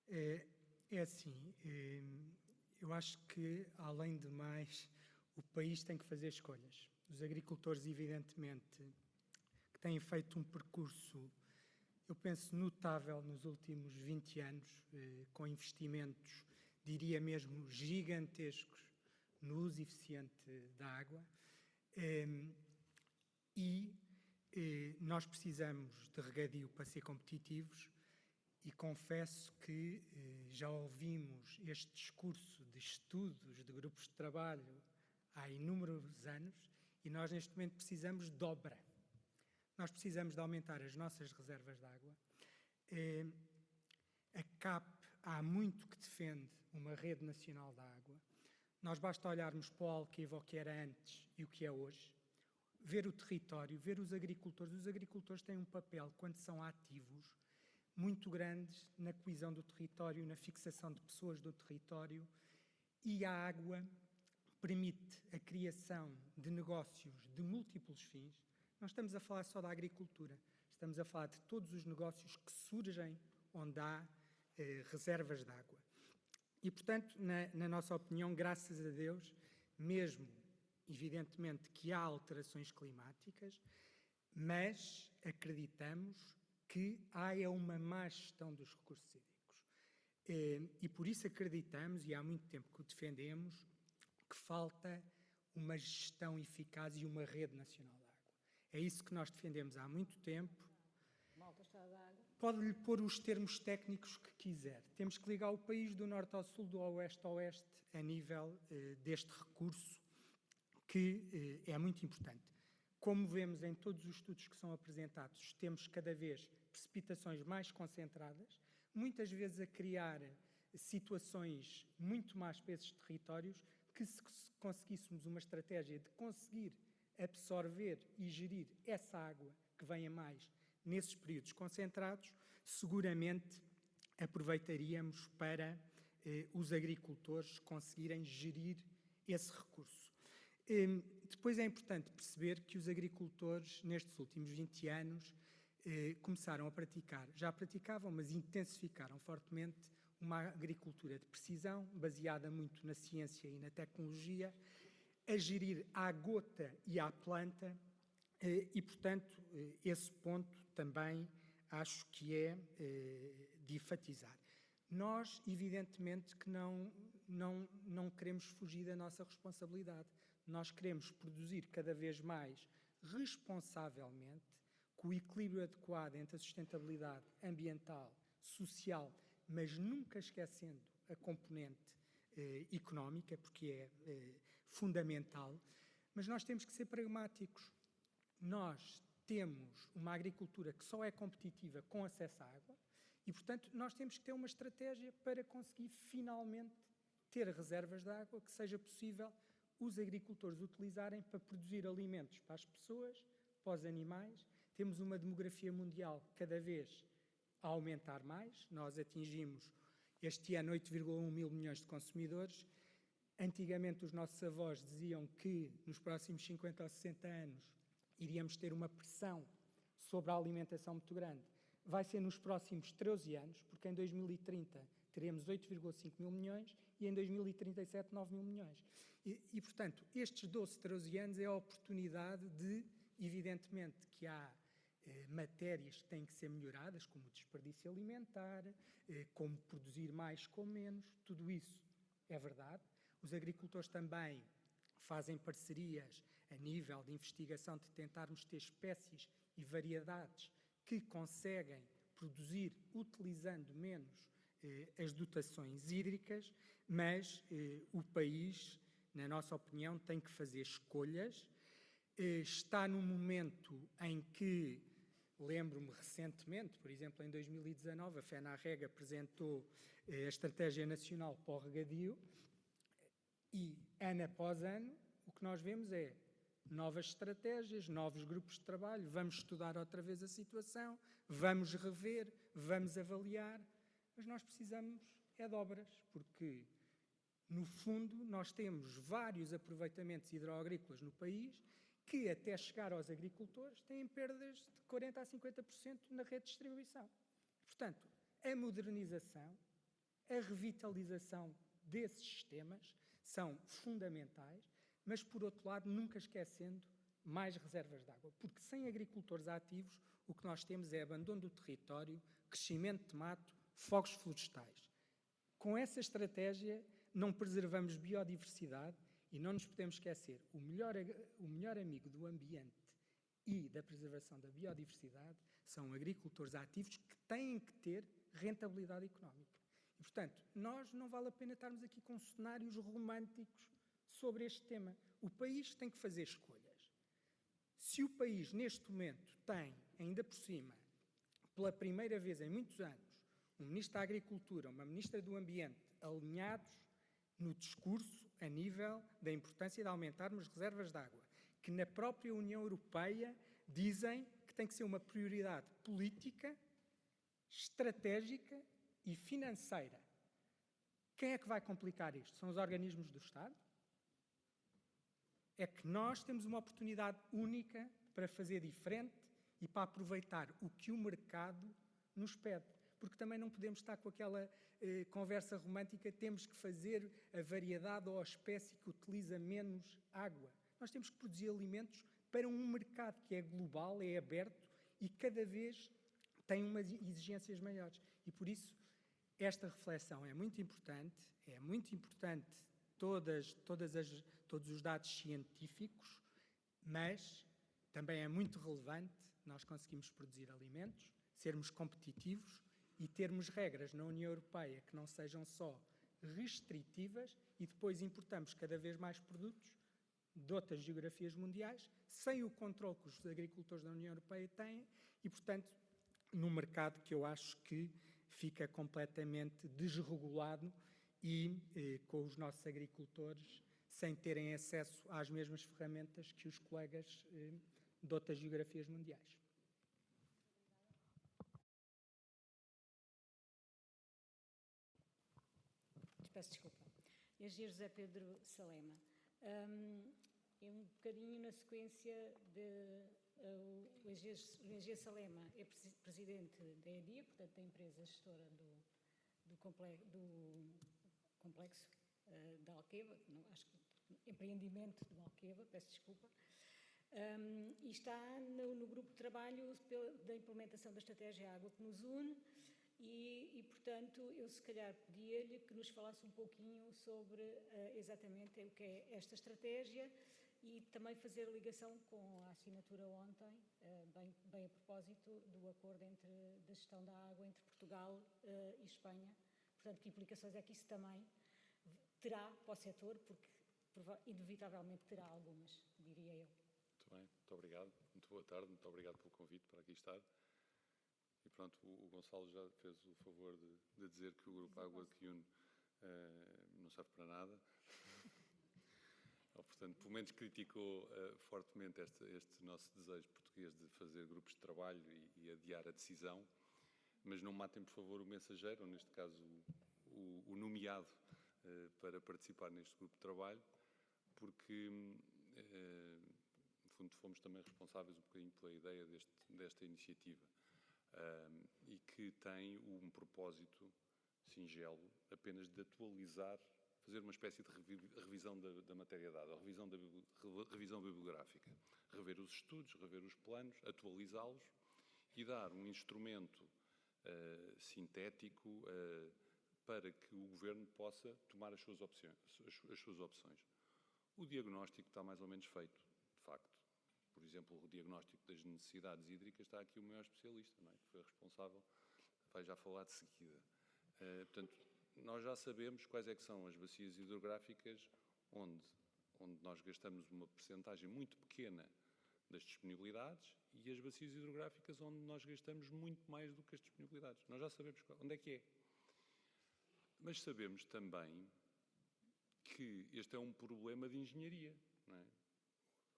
É assim, eu acho que, além de mais, o país tem que fazer escolhas. Os agricultores, evidentemente, que têm feito um percurso, eu penso, notável nos últimos 20 anos, com investimentos, diria mesmo, gigantescos no uso eficiente da água. Nós precisamos de regadio para ser competitivos e confesso que já ouvimos este discurso de estudos, de grupos de trabalho há inúmeros anos e nós neste momento precisamos de dobra. Nós precisamos de aumentar as nossas reservas de água. A CAP há muito que defende uma rede nacional da água. Nós basta olharmos para o Alqueva, o que era antes e o que é hoje, ver o território, ver os agricultores. Os agricultores têm um papel, quando são ativos, muito grande na coesão do território, na fixação de pessoas do território, e a água permite a criação de negócios de múltiplos fins. Não estamos a falar só da agricultura, estamos a falar de todos os negócios que surgem onde há reservas de água. E, portanto, na nossa opinião, graças a Deus, mesmo, evidentemente, que há alterações climáticas, mas acreditamos que há uma má gestão dos recursos hídricos. E por isso acreditamos, e há muito tempo que o defendemos, que falta uma gestão eficaz e uma rede nacional de água. É isso que nós defendemos há muito tempo. Pode-lhe pôr os termos técnicos que quiser. Temos que ligar o país do norte ao sul, do oeste ao oeste, a nível deste recurso, que é muito importante. Como vemos em todos os estudos que são apresentados, temos cada vez precipitações mais concentradas, muitas vezes a criar situações muito más para esses territórios, que se conseguíssemos uma estratégia de conseguir absorver e gerir essa água que vem a mais nesses períodos concentrados, seguramente aproveitaríamos para os agricultores conseguirem gerir esse recurso. Depois é importante perceber que os agricultores, nestes últimos 20 anos, começaram a praticar, já praticavam, mas intensificaram fortemente uma agricultura de precisão, baseada muito na ciência e na tecnologia, a gerir à gota e à planta, e, portanto, esse ponto também acho que é de enfatizar. Nós, evidentemente, que não queremos fugir da nossa responsabilidade. Nós queremos produzir cada vez mais responsavelmente, com o equilíbrio adequado entre a sustentabilidade ambiental, social, mas nunca esquecendo a componente económica, porque é fundamental. Mas nós temos que ser pragmáticos. Nós temos uma agricultura que só é competitiva com acesso à água e, portanto, nós temos que ter uma estratégia para conseguir finalmente ter reservas de água que seja possível os agricultores utilizarem para produzir alimentos para as pessoas, para os animais. Temos uma demografia mundial cada vez a aumentar mais. Nós atingimos este ano 8,1 mil milhões de consumidores. Antigamente os nossos avós diziam que nos próximos 50 ou 60 anos iríamos ter uma pressão sobre a alimentação muito grande. Vai ser nos próximos 13 anos, porque em 2030 teremos 8,5 mil milhões e em 2037 9 mil milhões. E, portanto, estes 12, 13 anos é a oportunidade de, evidentemente, que há matérias que têm que ser melhoradas, como o desperdício alimentar, como produzir mais com menos, tudo isso é verdade. Os agricultores também fazem parcerias a nível de investigação de tentarmos ter espécies e variedades que conseguem produzir utilizando menos as dotações hídricas, mas o país na nossa opinião, tem que fazer escolhas. Está num momento em que, lembro-me recentemente, por exemplo, em 2019, a FENARREG apresentou a Estratégia Nacional para o Regadio e, ano após ano, o que nós vemos é novas estratégias, novos grupos de trabalho, vamos estudar outra vez a situação, vamos rever, vamos avaliar, mas nós precisamos é de obras, porque, no fundo, nós temos vários aproveitamentos hidroagrícolas no país que, até chegar aos agricultores, têm perdas de 40% a 50% na rede de distribuição. Portanto, a modernização, a revitalização desses sistemas são fundamentais, mas, por outro lado, nunca esquecendo mais reservas de água, porque sem agricultores ativos, o que nós temos é abandono do território, crescimento de mato, fogos florestais. Com essa estratégia, não preservamos biodiversidade e não nos podemos esquecer, o melhor amigo do ambiente e da preservação da biodiversidade são agricultores ativos que têm que ter rentabilidade económica. E, portanto, nós não vale a pena estarmos aqui com cenários românticos sobre este tema. O país tem que fazer escolhas. Se o país, neste momento, tem, ainda por cima, pela primeira vez em muitos anos, um Ministro da Agricultura, uma Ministra do Ambiente, alinhados no discurso a nível da importância de aumentarmos reservas de água, que na própria União Europeia dizem que tem que ser uma prioridade política, estratégica e financeira. Quem é que vai complicar isto? São os organismos do Estado? É que nós temos uma oportunidade única para fazer diferente e para aproveitar o que o mercado nos pede. Porque também não podemos estar com aquela conversa romântica, temos que fazer a variedade ou a espécie que utiliza menos água. Nós temos que produzir alimentos para um mercado que é global, é aberto e cada vez tem umas exigências maiores. E por isso, esta reflexão é muito importante todos os dados científicos, mas também é muito relevante nós conseguirmos produzir alimentos, sermos competitivos e termos regras na União Europeia que não sejam só restritivas e depois importamos cada vez mais produtos de outras geografias mundiais sem o controle que os agricultores da União Europeia têm e, portanto, num mercado que eu acho que fica completamente desregulado e com os nossos agricultores sem terem acesso às mesmas ferramentas que os colegas de outras geografias mundiais. Peço desculpa. Engenheiro José Pedro Salema. É um bocadinho na sequência o engenheiro Salema é presidente da EDIA, portanto da empresa gestora do complexo da Alqueva, acho que empreendimento de Alqueva, peço desculpa, e está no grupo de trabalho da implementação da estratégia Água que nos une e portanto, eu se calhar pedia-lhe que nos falasse um pouquinho sobre exatamente o que é esta estratégia e também fazer ligação com a assinatura ontem, bem a propósito do acordo da gestão da água entre Portugal e Espanha. Portanto, que implicações é que isso também terá para o setor, porque inevitavelmente terá algumas, diria eu. Muito bem, muito obrigado. Muito boa tarde, muito obrigado pelo convite para aqui estar. E pronto, o Gonçalo já fez o favor de dizer que o Grupo Água que une não serve para nada. Ou, portanto, pelo menos criticou fortemente este nosso desejo português de fazer grupos de trabalho e adiar a decisão. Mas não matem, por favor, o mensageiro, ou neste caso o nomeado para participar neste grupo de trabalho, porque, no fundo, fomos também responsáveis um bocadinho pela ideia desta iniciativa e que tem um propósito singelo apenas de atualizar, fazer uma espécie de revisão da matéria dada, revisão bibliográfica, rever os estudos, rever os planos, atualizá-los e dar um instrumento sintético para que o Governo possa tomar as suas opções. O diagnóstico está mais ou menos feito, de facto. Por exemplo, o diagnóstico das necessidades hídricas está aqui o maior especialista, não é? Que foi responsável, vai já falar de seguida. Portanto, nós já sabemos quais é que são as bacias hidrográficas onde onde nós gastamos uma percentagem muito pequena das disponibilidades, e as bacias hidrográficas, onde nós gastamos muito mais do que as disponibilidades. Nós já sabemos onde é que é. Mas sabemos também que este é um problema de engenharia, não é?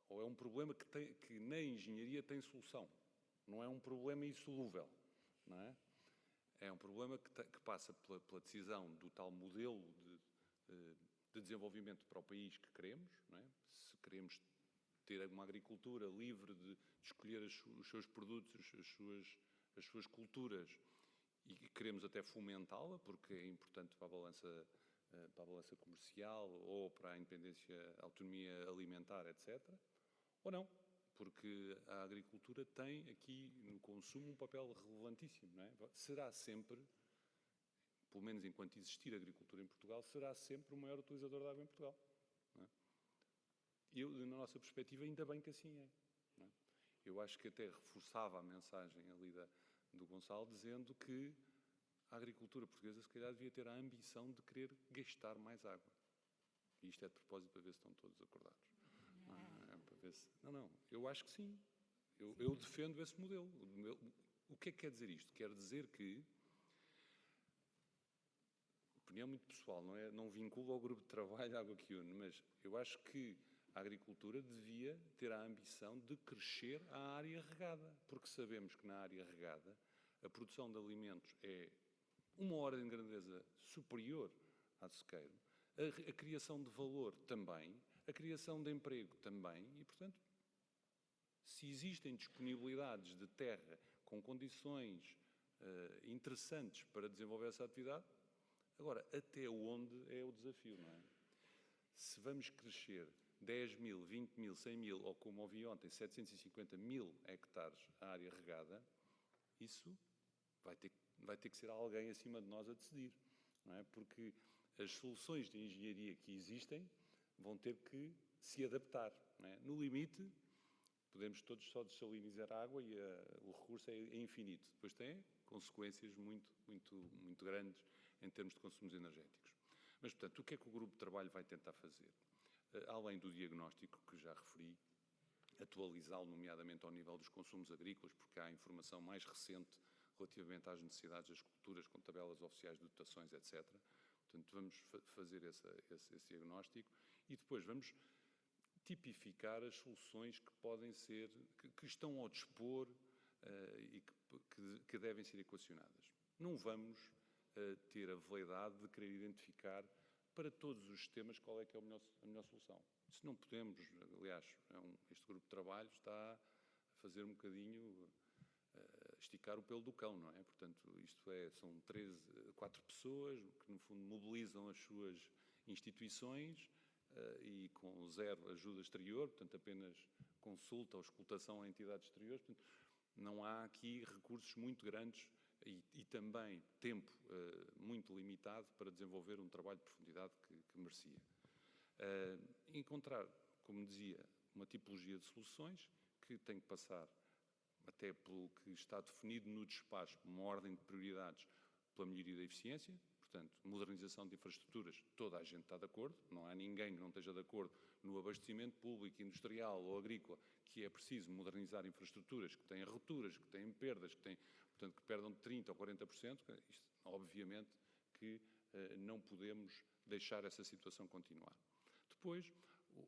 Ou é um problema que na engenharia tem solução. Não é um problema insolúvel, não é? É um problema que passa pela decisão do tal modelo de desenvolvimento para o país que queremos, não é? Se queremos ter uma agricultura livre de escolher os seus produtos, as suas culturas, e queremos até fomentá-la, porque é importante para a balança comercial ou para a independência, a autonomia alimentar, etc. Ou não, porque a agricultura tem aqui no consumo um papel relevantíssimo, não é? Será sempre, pelo menos enquanto existir agricultura em Portugal, será sempre o maior utilizador de água em Portugal. Não é? Na nossa perspectiva, ainda bem que assim é. Não é? Eu acho que até reforçava a mensagem ali do Gonçalo, dizendo que a agricultura portuguesa, se calhar, devia ter a ambição de querer gastar mais água. E isto é de propósito para ver se estão todos acordados. Para ver se... Não, eu acho que sim. Eu defendo esse modelo. O que é que quer dizer isto? Quer dizer que, opinião muito pessoal, não vinculo ao grupo de trabalho Água que Une, mas eu acho que a agricultura devia ter a ambição de crescer a área regada, porque sabemos que na área regada a produção de alimentos é uma ordem de grandeza superior à de sequeiro, a criação de valor também, a criação de emprego também, e, portanto, se existem disponibilidades de terra com condições interessantes para desenvolver essa atividade, agora, até onde é o desafio, não é? Se vamos crescer 10 mil, 20 mil, 100 mil, ou como ouvi ontem, 750 mil hectares à área regada, isso vai ter que ser alguém acima de nós a decidir, não é? Porque as soluções de engenharia que existem vão ter que se adaptar, não é? No limite, podemos todos só dessalinizar a água e o recurso é infinito. Depois tem consequências muito, muito, muito grandes em termos de consumos energéticos. Mas, portanto, o que é que o grupo de trabalho vai tentar fazer? Além do diagnóstico que já referi, atualizá-lo, nomeadamente ao nível dos consumos agrícolas, porque há informação mais recente relativamente às necessidades das culturas, com tabelas oficiais de dotações, etc. Portanto, vamos fazer esse diagnóstico e depois vamos tipificar as soluções que podem ser, que estão ao dispor e que devem ser equacionadas. Não vamos ter a veleidade de querer identificar para todos os sistemas qual é que é a melhor solução. Se não podemos, aliás, este grupo de trabalho está a fazer um bocadinho esticar o pelo do cão, não é? Portanto, são 4 pessoas que, no fundo, mobilizam as suas instituições e com zero ajuda exterior, portanto, apenas consulta ou escutação a entidades exteriores. Portanto, não há aqui recursos muito grandes e também tempo muito limitado para desenvolver um trabalho de profundidade que merecia. Encontrar, como dizia, uma tipologia de soluções que tem que passar até pelo que está definido no despacho, uma ordem de prioridades pela melhoria da eficiência, portanto, modernização de infraestruturas, toda a gente está de acordo, não há ninguém que não esteja de acordo no abastecimento público, industrial ou agrícola, que é preciso modernizar infraestruturas que têm rupturas, que têm perdas, portanto, que perdam de 30% ou 40%, isto, obviamente que não podemos deixar essa situação continuar. Depois,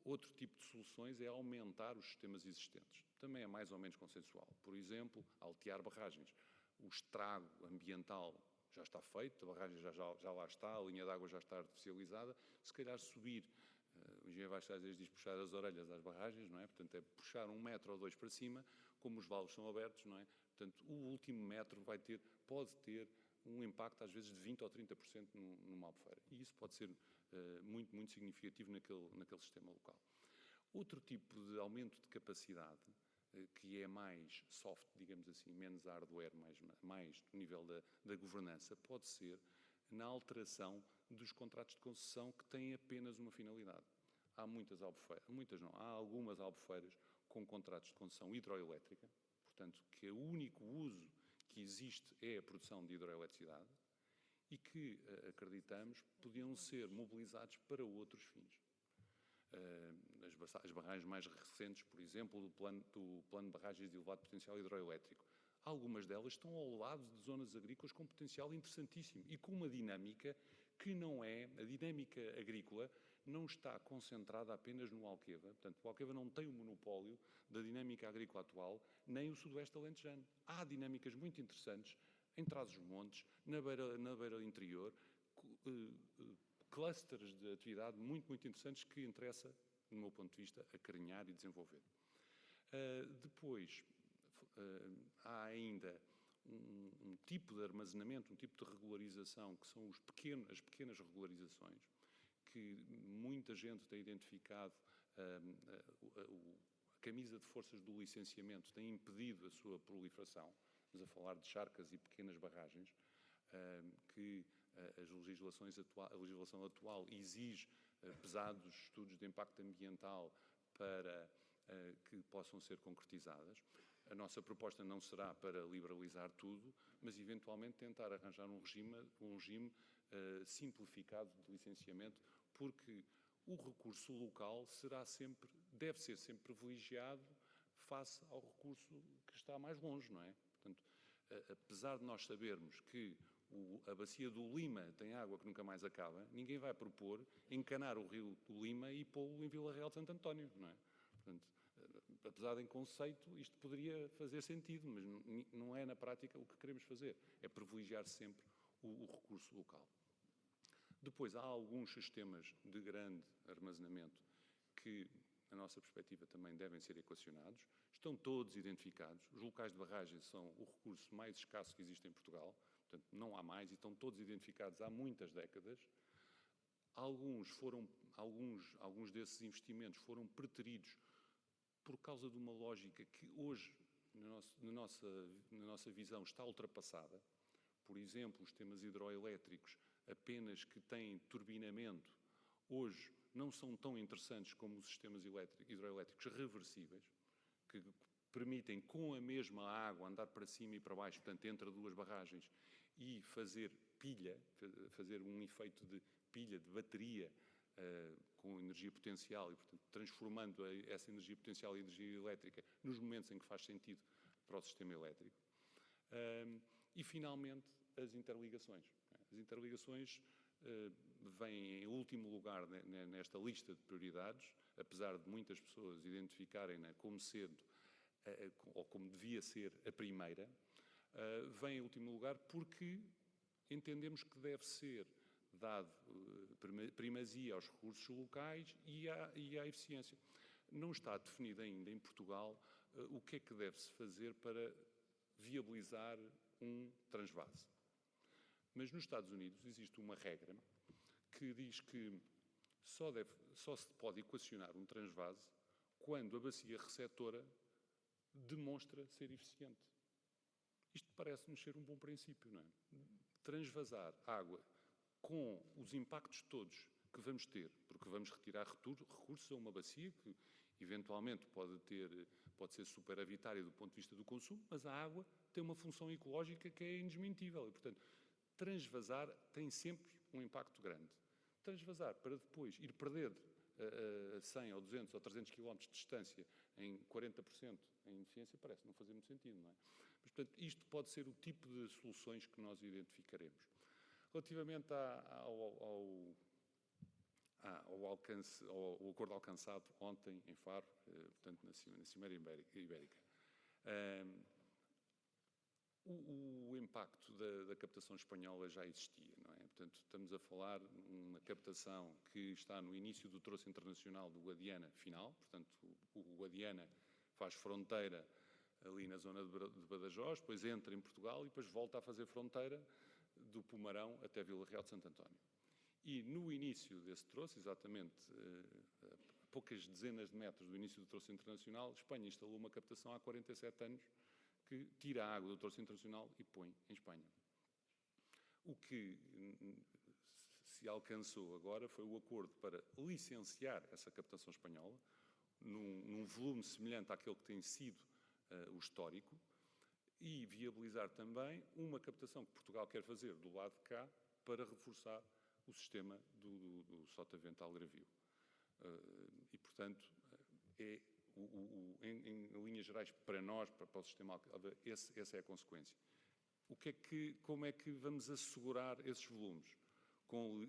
outro tipo de soluções é aumentar os sistemas existentes. Também é mais ou menos consensual. Por exemplo, altear barragens. O estrago ambiental já está feito, a barragem já lá está, a linha de água já está artificializada. Se calhar subir, o engenheiro Vastais diz puxar as orelhas às barragens, não é? Portanto, é puxar 1 metro ou 2 para cima, como os valos são abertos, não é? Portanto, o último metro pode ter um impacto, às vezes, de 20% ou 30% numa albufeira. E isso pode ser muito, muito significativo naquele sistema local. Outro tipo de aumento de capacidade, que é mais soft, digamos assim, menos hardware, mais do nível da governança, pode ser na alteração dos contratos de concessão que têm apenas uma finalidade. Há há algumas albufeiras com contratos de concessão hidroelétrica, portanto, que o único uso que existe é a produção de hidroeletricidade e que, acreditamos, podiam ser mobilizados para outros fins. as barragens mais recentes, por exemplo, do plano de barragens de elevado potencial hidroelétrico. Algumas delas estão ao lado de zonas agrícolas com potencial interessantíssimo e com uma dinâmica que não é, a dinâmica agrícola não está concentrada apenas no Alqueva. Portanto, o Alqueva não tem o monopólio da dinâmica agrícola atual, nem o sudoeste alentejano. Há dinâmicas muito interessantes em Trás-os-Montes, na beira interior, clusters de atividade muito interessantes que interessa, do meu ponto de vista, acarinhar e desenvolver. Depois, há ainda um tipo de armazenamento, um tipo de regularização, que são as pequenas regularizações, que muita gente tem identificado. A camisa de forças do licenciamento tem impedido a sua proliferação. Estamos a falar de charcas e pequenas barragens, que a legislação atual exige pesados estudos de impacto ambiental para que possam ser concretizadas. A nossa proposta não será para liberalizar tudo, mas eventualmente tentar arranjar um regime simplificado de licenciamento, porque o recurso local deve ser sempre privilegiado face ao recurso que está mais longe, não é? Portanto, apesar de nós sabermos que a bacia do Lima tem água que nunca mais acaba, ninguém vai propor encanar o rio do Lima e pô-lo em Vila Real de Santo António, não é? Portanto, apesar de em conceito, isto poderia fazer sentido, mas não é na prática o que queremos fazer. É privilegiar sempre o recurso local. Depois, há alguns sistemas de grande armazenamento que, na nossa perspectiva, também devem ser equacionados. Estão todos identificados. Os locais de barragem são o recurso mais escasso que existe em Portugal. Portanto, não há mais e estão todos identificados há muitas décadas. Alguns desses investimentos foram preteridos por causa de uma lógica que hoje, na nossa visão, está ultrapassada. Por exemplo, os sistemas hidroelétricos apenas que têm turbinamento, hoje não são tão interessantes como os sistemas hidroelétricos reversíveis, que permitem com a mesma água andar para cima e para baixo, portanto, entre duas barragens, e fazer fazer um efeito de pilha, de bateria, com energia potencial e, portanto, transformando essa energia potencial em energia elétrica nos momentos em que faz sentido para o sistema elétrico. E, finalmente, as interligações. As interligações vêm em último lugar nesta lista de prioridades, apesar de muitas pessoas identificarem-na como sendo, ou como devia ser, a primeira, vem em último lugar porque entendemos que deve ser dado primazia aos recursos locais e à eficiência. Não está definido ainda em Portugal o que é que deve-se fazer para viabilizar um transvase. Mas nos Estados Unidos existe uma regra que diz que só se pode equacionar um transvase quando a bacia receptora demonstra ser eficiente. Isto parece-nos ser um bom princípio, não é? Transvasar água com os impactos todos que vamos ter, porque vamos retirar recursos a uma bacia que eventualmente pode ser superavitária do ponto de vista do consumo, mas a água tem uma função ecológica que é indesmentível e, portanto, transvasar tem sempre um impacto grande. Transvasar para depois ir perder a 100 ou 200 ou 300 km de distância em 40% em eficiência parece não fazer muito sentido, não é? Mas, portanto, isto pode ser o tipo de soluções que nós identificaremos. Relativamente ao acordo alcançado ontem em Faro, portanto, na Cimeira Ibérica. O impacto da captação espanhola já existia, não é? Portanto, estamos a falar de uma captação que está no início do troço internacional do Guadiana final, portanto, o Guadiana faz fronteira ali na zona de Badajoz, depois entra em Portugal e depois volta a fazer fronteira do Pomarão até Vila Real de Santo António. E no início desse troço, exatamente a poucas dezenas de metros do início do troço internacional, Espanha instalou uma captação há 47 anos que tira a água do troço internacional e põe em Espanha. O que se alcançou agora foi o acordo para licenciar essa captação espanhola num volume semelhante àquele que tem sido o histórico e viabilizar também uma captação que Portugal quer fazer do lado de cá para reforçar o sistema do Sotavento Algarvio. E, portanto, em linhas gerais, para nós, para o sistema Alcava, essa é a consequência. Como é que vamos assegurar esses volumes?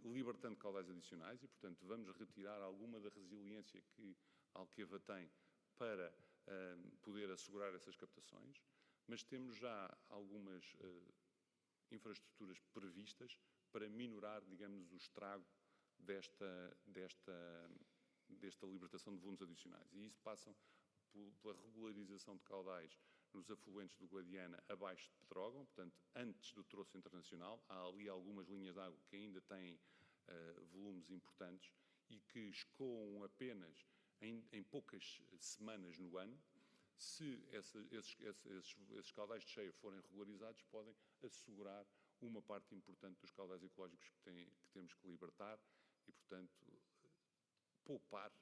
Libertando caudais adicionais e, portanto, vamos retirar alguma da resiliência que a Alqueva tem para poder assegurar essas captações, mas temos já algumas infraestruturas previstas para minorar, digamos, o estrago desta libertação de volumes adicionais. E isso passa pela regularização de caudais nos afluentes do Guadiana abaixo de Pedrógão, portanto, antes do troço internacional. Há ali algumas linhas de água que ainda têm volumes importantes e que escoam apenas em poucas semanas no ano. Se esses caudais de cheia forem regularizados, podem assegurar uma parte importante dos caudais ecológicos que temos que libertar e, portanto, poupar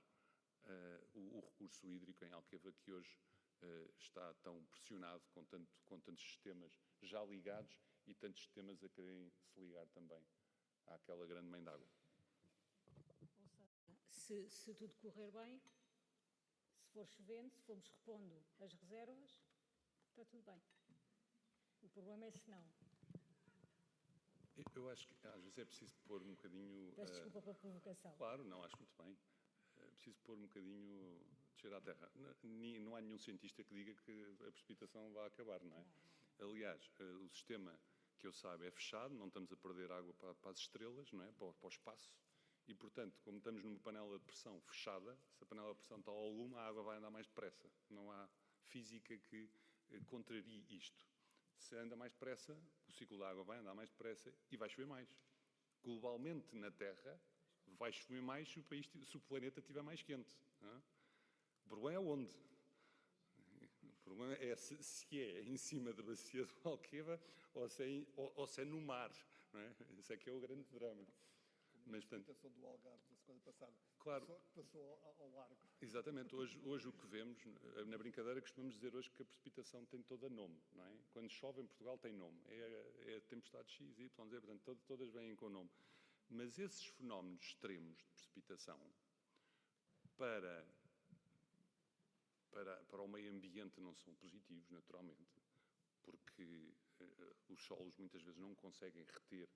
o recurso hídrico em Alqueva, que hoje está tão pressionado com tantos sistemas já ligados e tantos sistemas a quererem se ligar também àquela grande mãe d'água. Se tudo correr bem, se for chovendo, se formos repondo as reservas, está tudo bem. O problema é se não. Eu acho que às vezes é preciso pôr um bocadinho... Peço desculpa pela provocação. Claro, não, acho muito bem. É preciso pôr um bocadinho de cheiro à terra. Não há nenhum cientista que diga que a precipitação vai acabar, não é? Aliás, o sistema, que eu saiba, é fechado, não estamos a perder água para as estrelas, não é? Para o espaço. E, portanto, como estamos numa panela de pressão fechada, se a panela de pressão está ao lume, a água vai andar mais depressa. Não há física que contrarie isto. Se anda mais depressa, o ciclo da água vai andar mais depressa e vai chover mais. Globalmente, na Terra, vai chover mais se o planeta estiver mais quente. Não é? O problema é onde? O problema é se é em cima da bacia do Alqueva ou se é no mar. Não é? Esse é que é o grande drama. Mas, a precipitação do Algarve da semana passada, claro, passou ao largo. Exatamente. Hoje o que vemos, na brincadeira, costumamos dizer hoje que a precipitação tem toda nome, não é? Quando chove em Portugal tem nome. É a tempestade X, Y, Z, portanto, todas vêm com nome. Mas esses fenómenos extremos de precipitação para o meio ambiente não são positivos, naturalmente, porque os solos muitas vezes não conseguem reter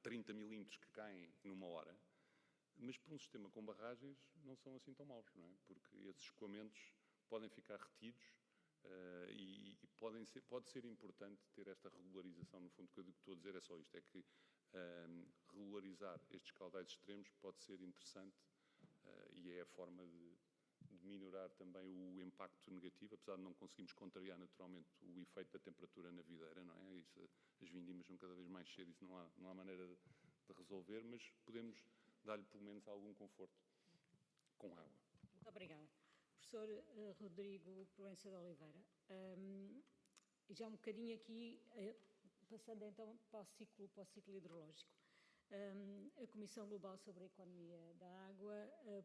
30 milímetros que caem numa hora, mas para um sistema com barragens não são assim tão maus, não é? Porque esses escoamentos podem ficar retidos e pode ser importante ter esta regularização. No fundo, o que eu estou a dizer é só isto, é que regularizar estes caudais extremos pode ser interessante e é a forma de minorar também o impacto negativo, apesar de não conseguirmos contrariar naturalmente o efeito da temperatura na videira, não é? Isso, as vindimas são cada vez mais cedo, isso não há maneira de resolver, mas podemos dar-lhe pelo menos algum conforto com água. Muito obrigada. Professor Rodrigo Proença de Oliveira, e já um bocadinho aqui, passando então para o ciclo hidrológico. A Comissão Global sobre a Economia da Água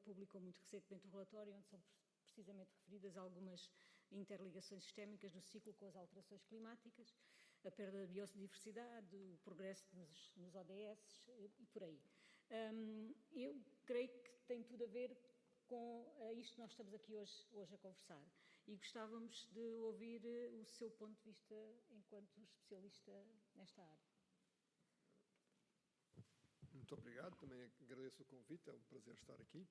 publicou muito recentemente um relatório onde são precisamente referidas algumas interligações sistémicas no ciclo com as alterações climáticas, a perda da biodiversidade, o progresso nos ODS e por aí. Eu creio que tem tudo a ver com isto que nós estamos aqui hoje a conversar e gostávamos de ouvir o seu ponto de vista enquanto especialista nesta área. Muito obrigado, também agradeço o convite, é um prazer estar aqui.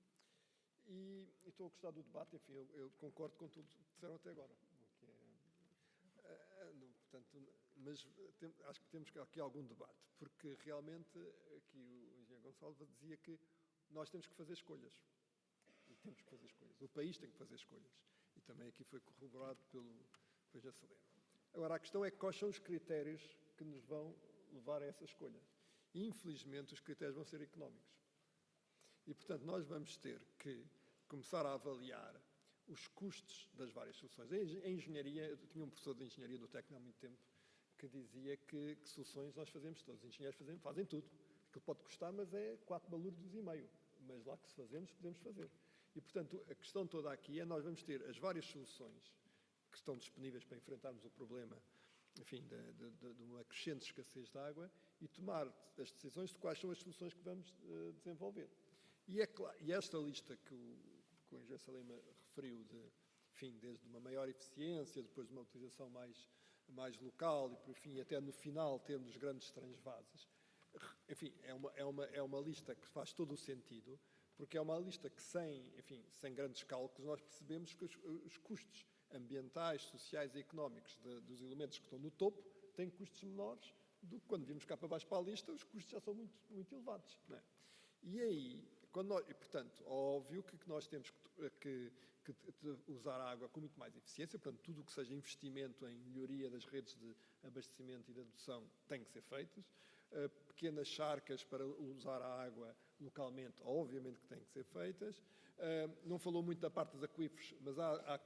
E estou a gostar do debate, enfim, eu concordo com tudo que disseram até agora. Mas acho que temos aqui algum debate, porque realmente aqui o engenheiro Gonçalves dizia que nós temos que fazer escolhas. E temos que fazer escolhas. O país tem que fazer escolhas. E também aqui foi corroborado pelo engenheiro Salema. Agora, a questão é quais são os critérios que nos vão levar a essa escolha. Infelizmente, os critérios vão ser económicos. E, portanto, nós vamos ter que começar a avaliar os custos das várias soluções. Em engenharia, eu tinha um professor de engenharia do Tecno há muito tempo que dizia que soluções nós fazemos todos. Os engenheiros fazem tudo. Aquilo pode custar, mas é 4 balúrdios e meio. Mas lá que se fazemos, podemos fazer. E, portanto, a questão toda aqui é nós vamos ter as várias soluções que estão disponíveis para enfrentarmos o problema, enfim, de uma crescente escassez de água e tomar as decisões de quais são as soluções que vamos desenvolver. E esta lista que o engenheiro Salema referiu, desde uma maior eficiência, depois de uma utilização mais local e, por fim, até no final termos grandes transvases, enfim, é uma lista que faz todo o sentido, porque é uma lista que, sem grandes cálculos, nós percebemos que os custos ambientais, sociais e económicos dos elementos que estão no topo têm custos menores do que quando vimos cá para baixo para a lista, os custos já são muito, muito elevados. Não é? E aí, portanto, óbvio que nós temos que usar a água com muito mais eficiência, portanto, tudo o que seja investimento em melhoria das redes de abastecimento e de adução tem que ser feito. Pequenas charcas para usar a água localmente, obviamente que têm que ser feitas. Não falou muito da parte dos aquíferos, mas há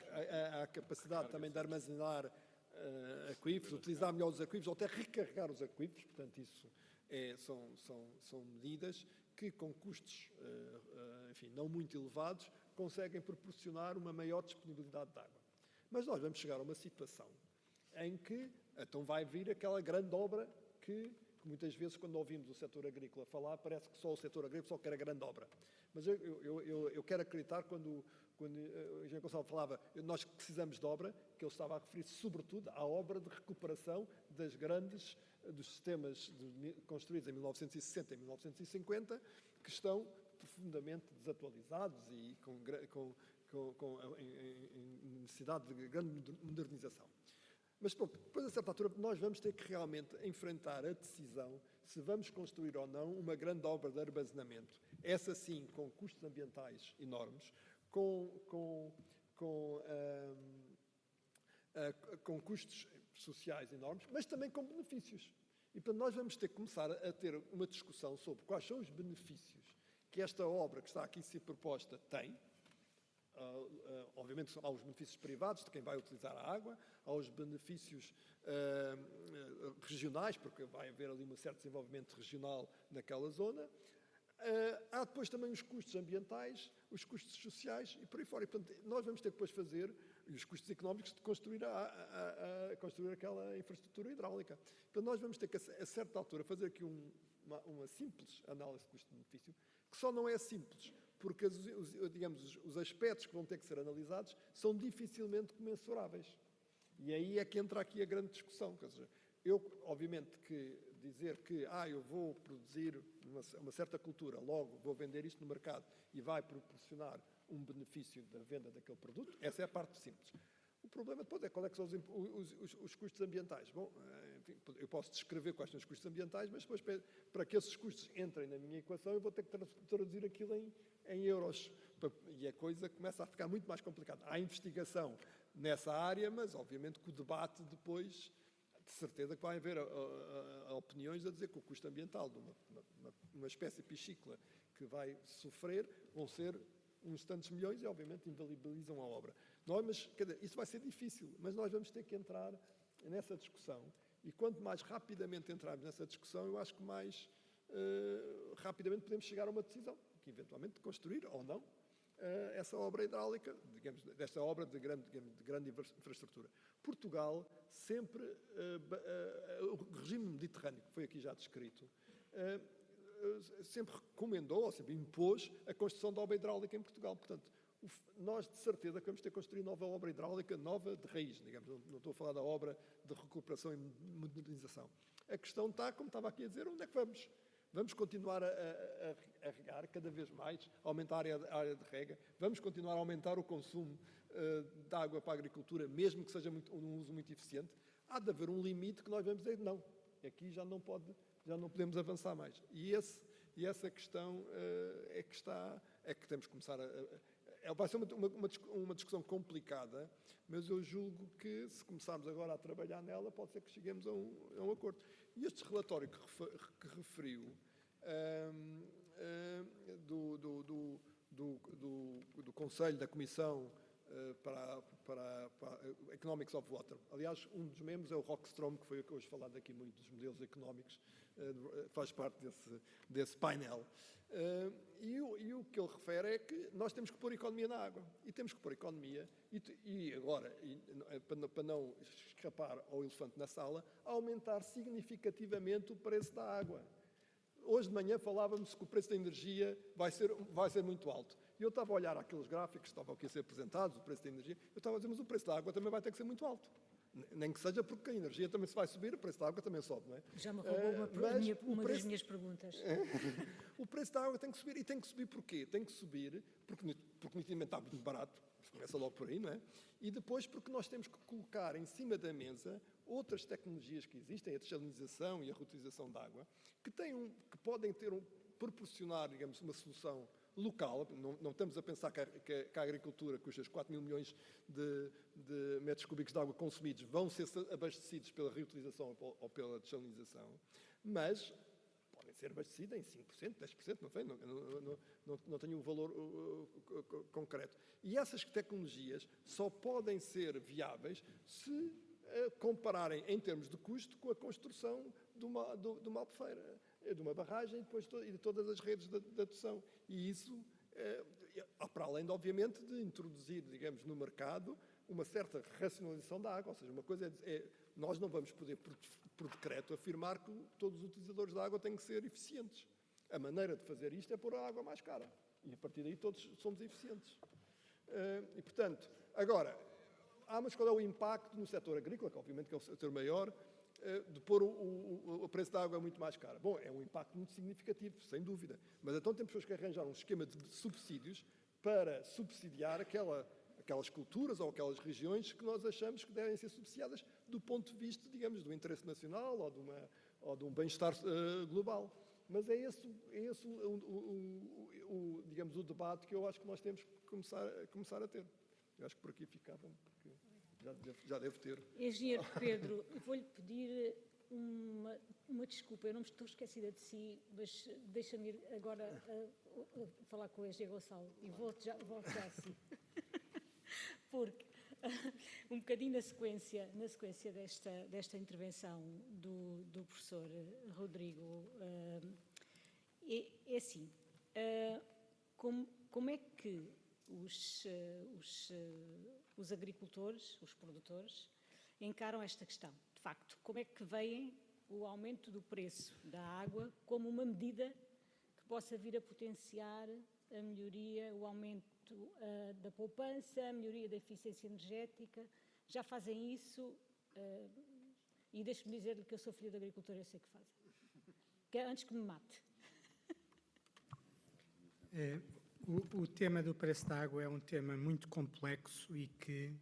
a capacidade também de armazenar aquíferos, utilizar melhor os aquíferos, ou até recarregar os aquíferos. Portanto, isso são medidas que, com custos não muito elevados, conseguem proporcionar uma maior disponibilidade de água. Mas nós vamos chegar a uma situação em que então vai vir aquela grande obra que muitas vezes, quando ouvimos o setor agrícola falar, parece que só o setor agrícola só quer a grande obra. Mas eu quero acreditar, quando o engenheiro Gonçalo falava, nós precisamos de obra, que ele estava a referir-se sobretudo à obra de recuperação dos sistemas construídos em 1960 e 1950, que estão profundamente desatualizados e com necessidade de grande modernização. Mas, pronto, depois, a certa altura, nós vamos ter que realmente enfrentar a decisão se vamos construir ou não uma grande obra de armazenamento. Essa, sim, com custos ambientais enormes, com custos sociais enormes, mas também com benefícios. E, portanto, nós vamos ter que começar a ter uma discussão sobre quais são os benefícios que esta obra que está aqui a ser proposta tem. Obviamente há os benefícios privados de quem vai utilizar a água, há os benefícios regionais, porque vai haver ali um certo desenvolvimento regional naquela zona. Há depois também os custos ambientais, os custos sociais e por aí fora. E, portanto, nós vamos ter que depois fazer os custos económicos de construir aquela infraestrutura hidráulica. Portanto, nós vamos ter que, a certa altura, fazer aqui uma simples análise de custo-benefício, que só não é simples, porque os aspectos que vão ter que ser analisados são dificilmente comensuráveis. E aí é que entra aqui a grande discussão. Quer dizer, obviamente, que dizer que eu vou produzir uma certa cultura, logo vou vender isto no mercado e vai proporcionar um benefício da venda daquele produto, essa é a parte simples. O problema depois é qual é que são os custos ambientais. Bom, enfim, eu posso descrever quais são os custos ambientais, mas depois, para que esses custos entrem na minha equação, eu vou ter que traduzir aquilo em euros. E a coisa começa a ficar muito mais complicada. Há investigação nessa área, mas obviamente que o debate depois, de certeza que vai haver opiniões a dizer que o custo ambiental de uma espécie piscícola que vai sofrer vão ser uns tantos milhões e, obviamente, inviabilizam a obra. Mas, quer dizer, isso vai ser difícil, mas nós vamos ter que entrar nessa discussão. E quanto mais rapidamente entrarmos nessa discussão, eu acho que mais rapidamente podemos chegar a uma decisão, que eventualmente de construir ou não essa obra hidráulica, digamos, desta obra de grande infraestrutura. Portugal sempre, o regime mediterrâneo, que foi aqui já descrito, sempre recomendou, ou sempre impôs a construção da obra hidráulica em Portugal. Portanto, nós de certeza que vamos ter que construir nova obra hidráulica, nova de raiz, digamos, não estou a falar da obra de recuperação e modernização. A questão está, como estava aqui a dizer, onde é que vamos? Vamos continuar a regar cada vez mais, aumentar a área de rega, vamos continuar a aumentar o consumo de água para a agricultura, mesmo que seja um uso muito eficiente. Há de haver um limite que nós vamos dizer, não, aqui já não podemos avançar mais. E essa questão é que temos que começar vai ser uma discussão complicada, mas eu julgo que, se começarmos agora a trabalhar nela, pode ser que cheguemos a um acordo. E este relatório que referiu do Conselho, da Comissão para Economics of Water. Aliás, um dos membros é o Rockstrom, que foi hoje falado aqui muito dos modelos económicos, faz parte desse painel. E o que ele refere é que nós temos que pôr economia na água. E temos que pôr economia, e agora, para não escapar ao elefante na sala, aumentar significativamente o preço da água. Hoje de manhã falávamos que o preço da energia vai ser muito alto. E eu estava a olhar aqueles gráficos que estavam aqui a ser apresentados, o preço da energia, eu estava a dizer, mas o preço da água também vai ter que ser muito alto. Nem que seja porque a energia também se vai subir, o preço da água também sobe, não é? Já me roubou uma das minhas perguntas. O preço da água tem que subir. E tem que subir porquê? Tem que subir porque nitidamente está muito barato, começa logo por aí, não é? E depois porque nós temos que colocar em cima da mesa outras tecnologias que existem, a desalinização e a reutilização de água, que podem proporcionar, digamos, uma solução local. Não estamos a pensar que a agricultura, cujos 4 mil milhões de metros cúbicos de água consumidos vão ser abastecidos pela reutilização ou pela desalinização, mas podem ser abastecidos em 5%, 10%, não sei, não tenho o valor concreto. E essas tecnologias só podem ser viáveis se compararem em termos de custo com a construção de uma albufeira, de uma barragem e de todas as redes de adução. E isso, para além, obviamente, de introduzir, digamos, no mercado uma certa racionalização da água. Ou seja, uma coisa nós não vamos poder, por decreto, afirmar que todos os utilizadores da água têm que ser eficientes. A maneira de fazer isto é pôr a água mais cara. E, a partir daí, todos somos eficientes. E, portanto, agora, mas qual é o impacto no setor agrícola, que obviamente que é o setor maior, de pôr o preço da água muito mais caro? Bom, é um impacto muito significativo, sem dúvida. Mas então temos que arranjar um esquema de subsídios para subsidiar aquelas culturas ou aquelas regiões que nós achamos que devem ser subsidiadas do ponto de vista, digamos, do interesse nacional ou de um bem-estar global. Mas é esse digamos, o debate que eu acho que nós temos que começar a ter. Eu acho que por aqui ficava, porque já devo ter. Engenheiro Pedro, vou-lhe pedir uma desculpa, eu não me estou esquecida de si, mas deixa-me ir agora a falar com o engenheiro Gonçalo e volto já a si. Porque, um bocadinho na sequência desta intervenção do professor Rodrigo, é assim, como é que os agricultores, os produtores, encaram esta questão? De facto, como é que veem o aumento do preço da água como uma medida que possa vir a potenciar a melhoria, o aumento da poupança, a melhoria da eficiência energética? Já fazem isso? E deixe-me dizer-lhe que eu sou filha de agricultor, eu sei que fazem. Antes que me mate. O tema do preço da água é um tema muito complexo e que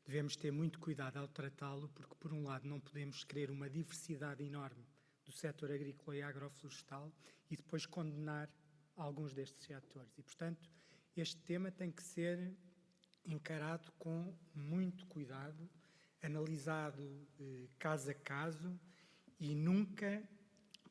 devemos ter muito cuidado ao tratá-lo, porque, por um lado, não podemos querer uma diversidade enorme do setor agrícola e agroflorestal e depois condenar alguns destes setores. E, portanto, este tema tem que ser encarado com muito cuidado, analisado caso a caso e nunca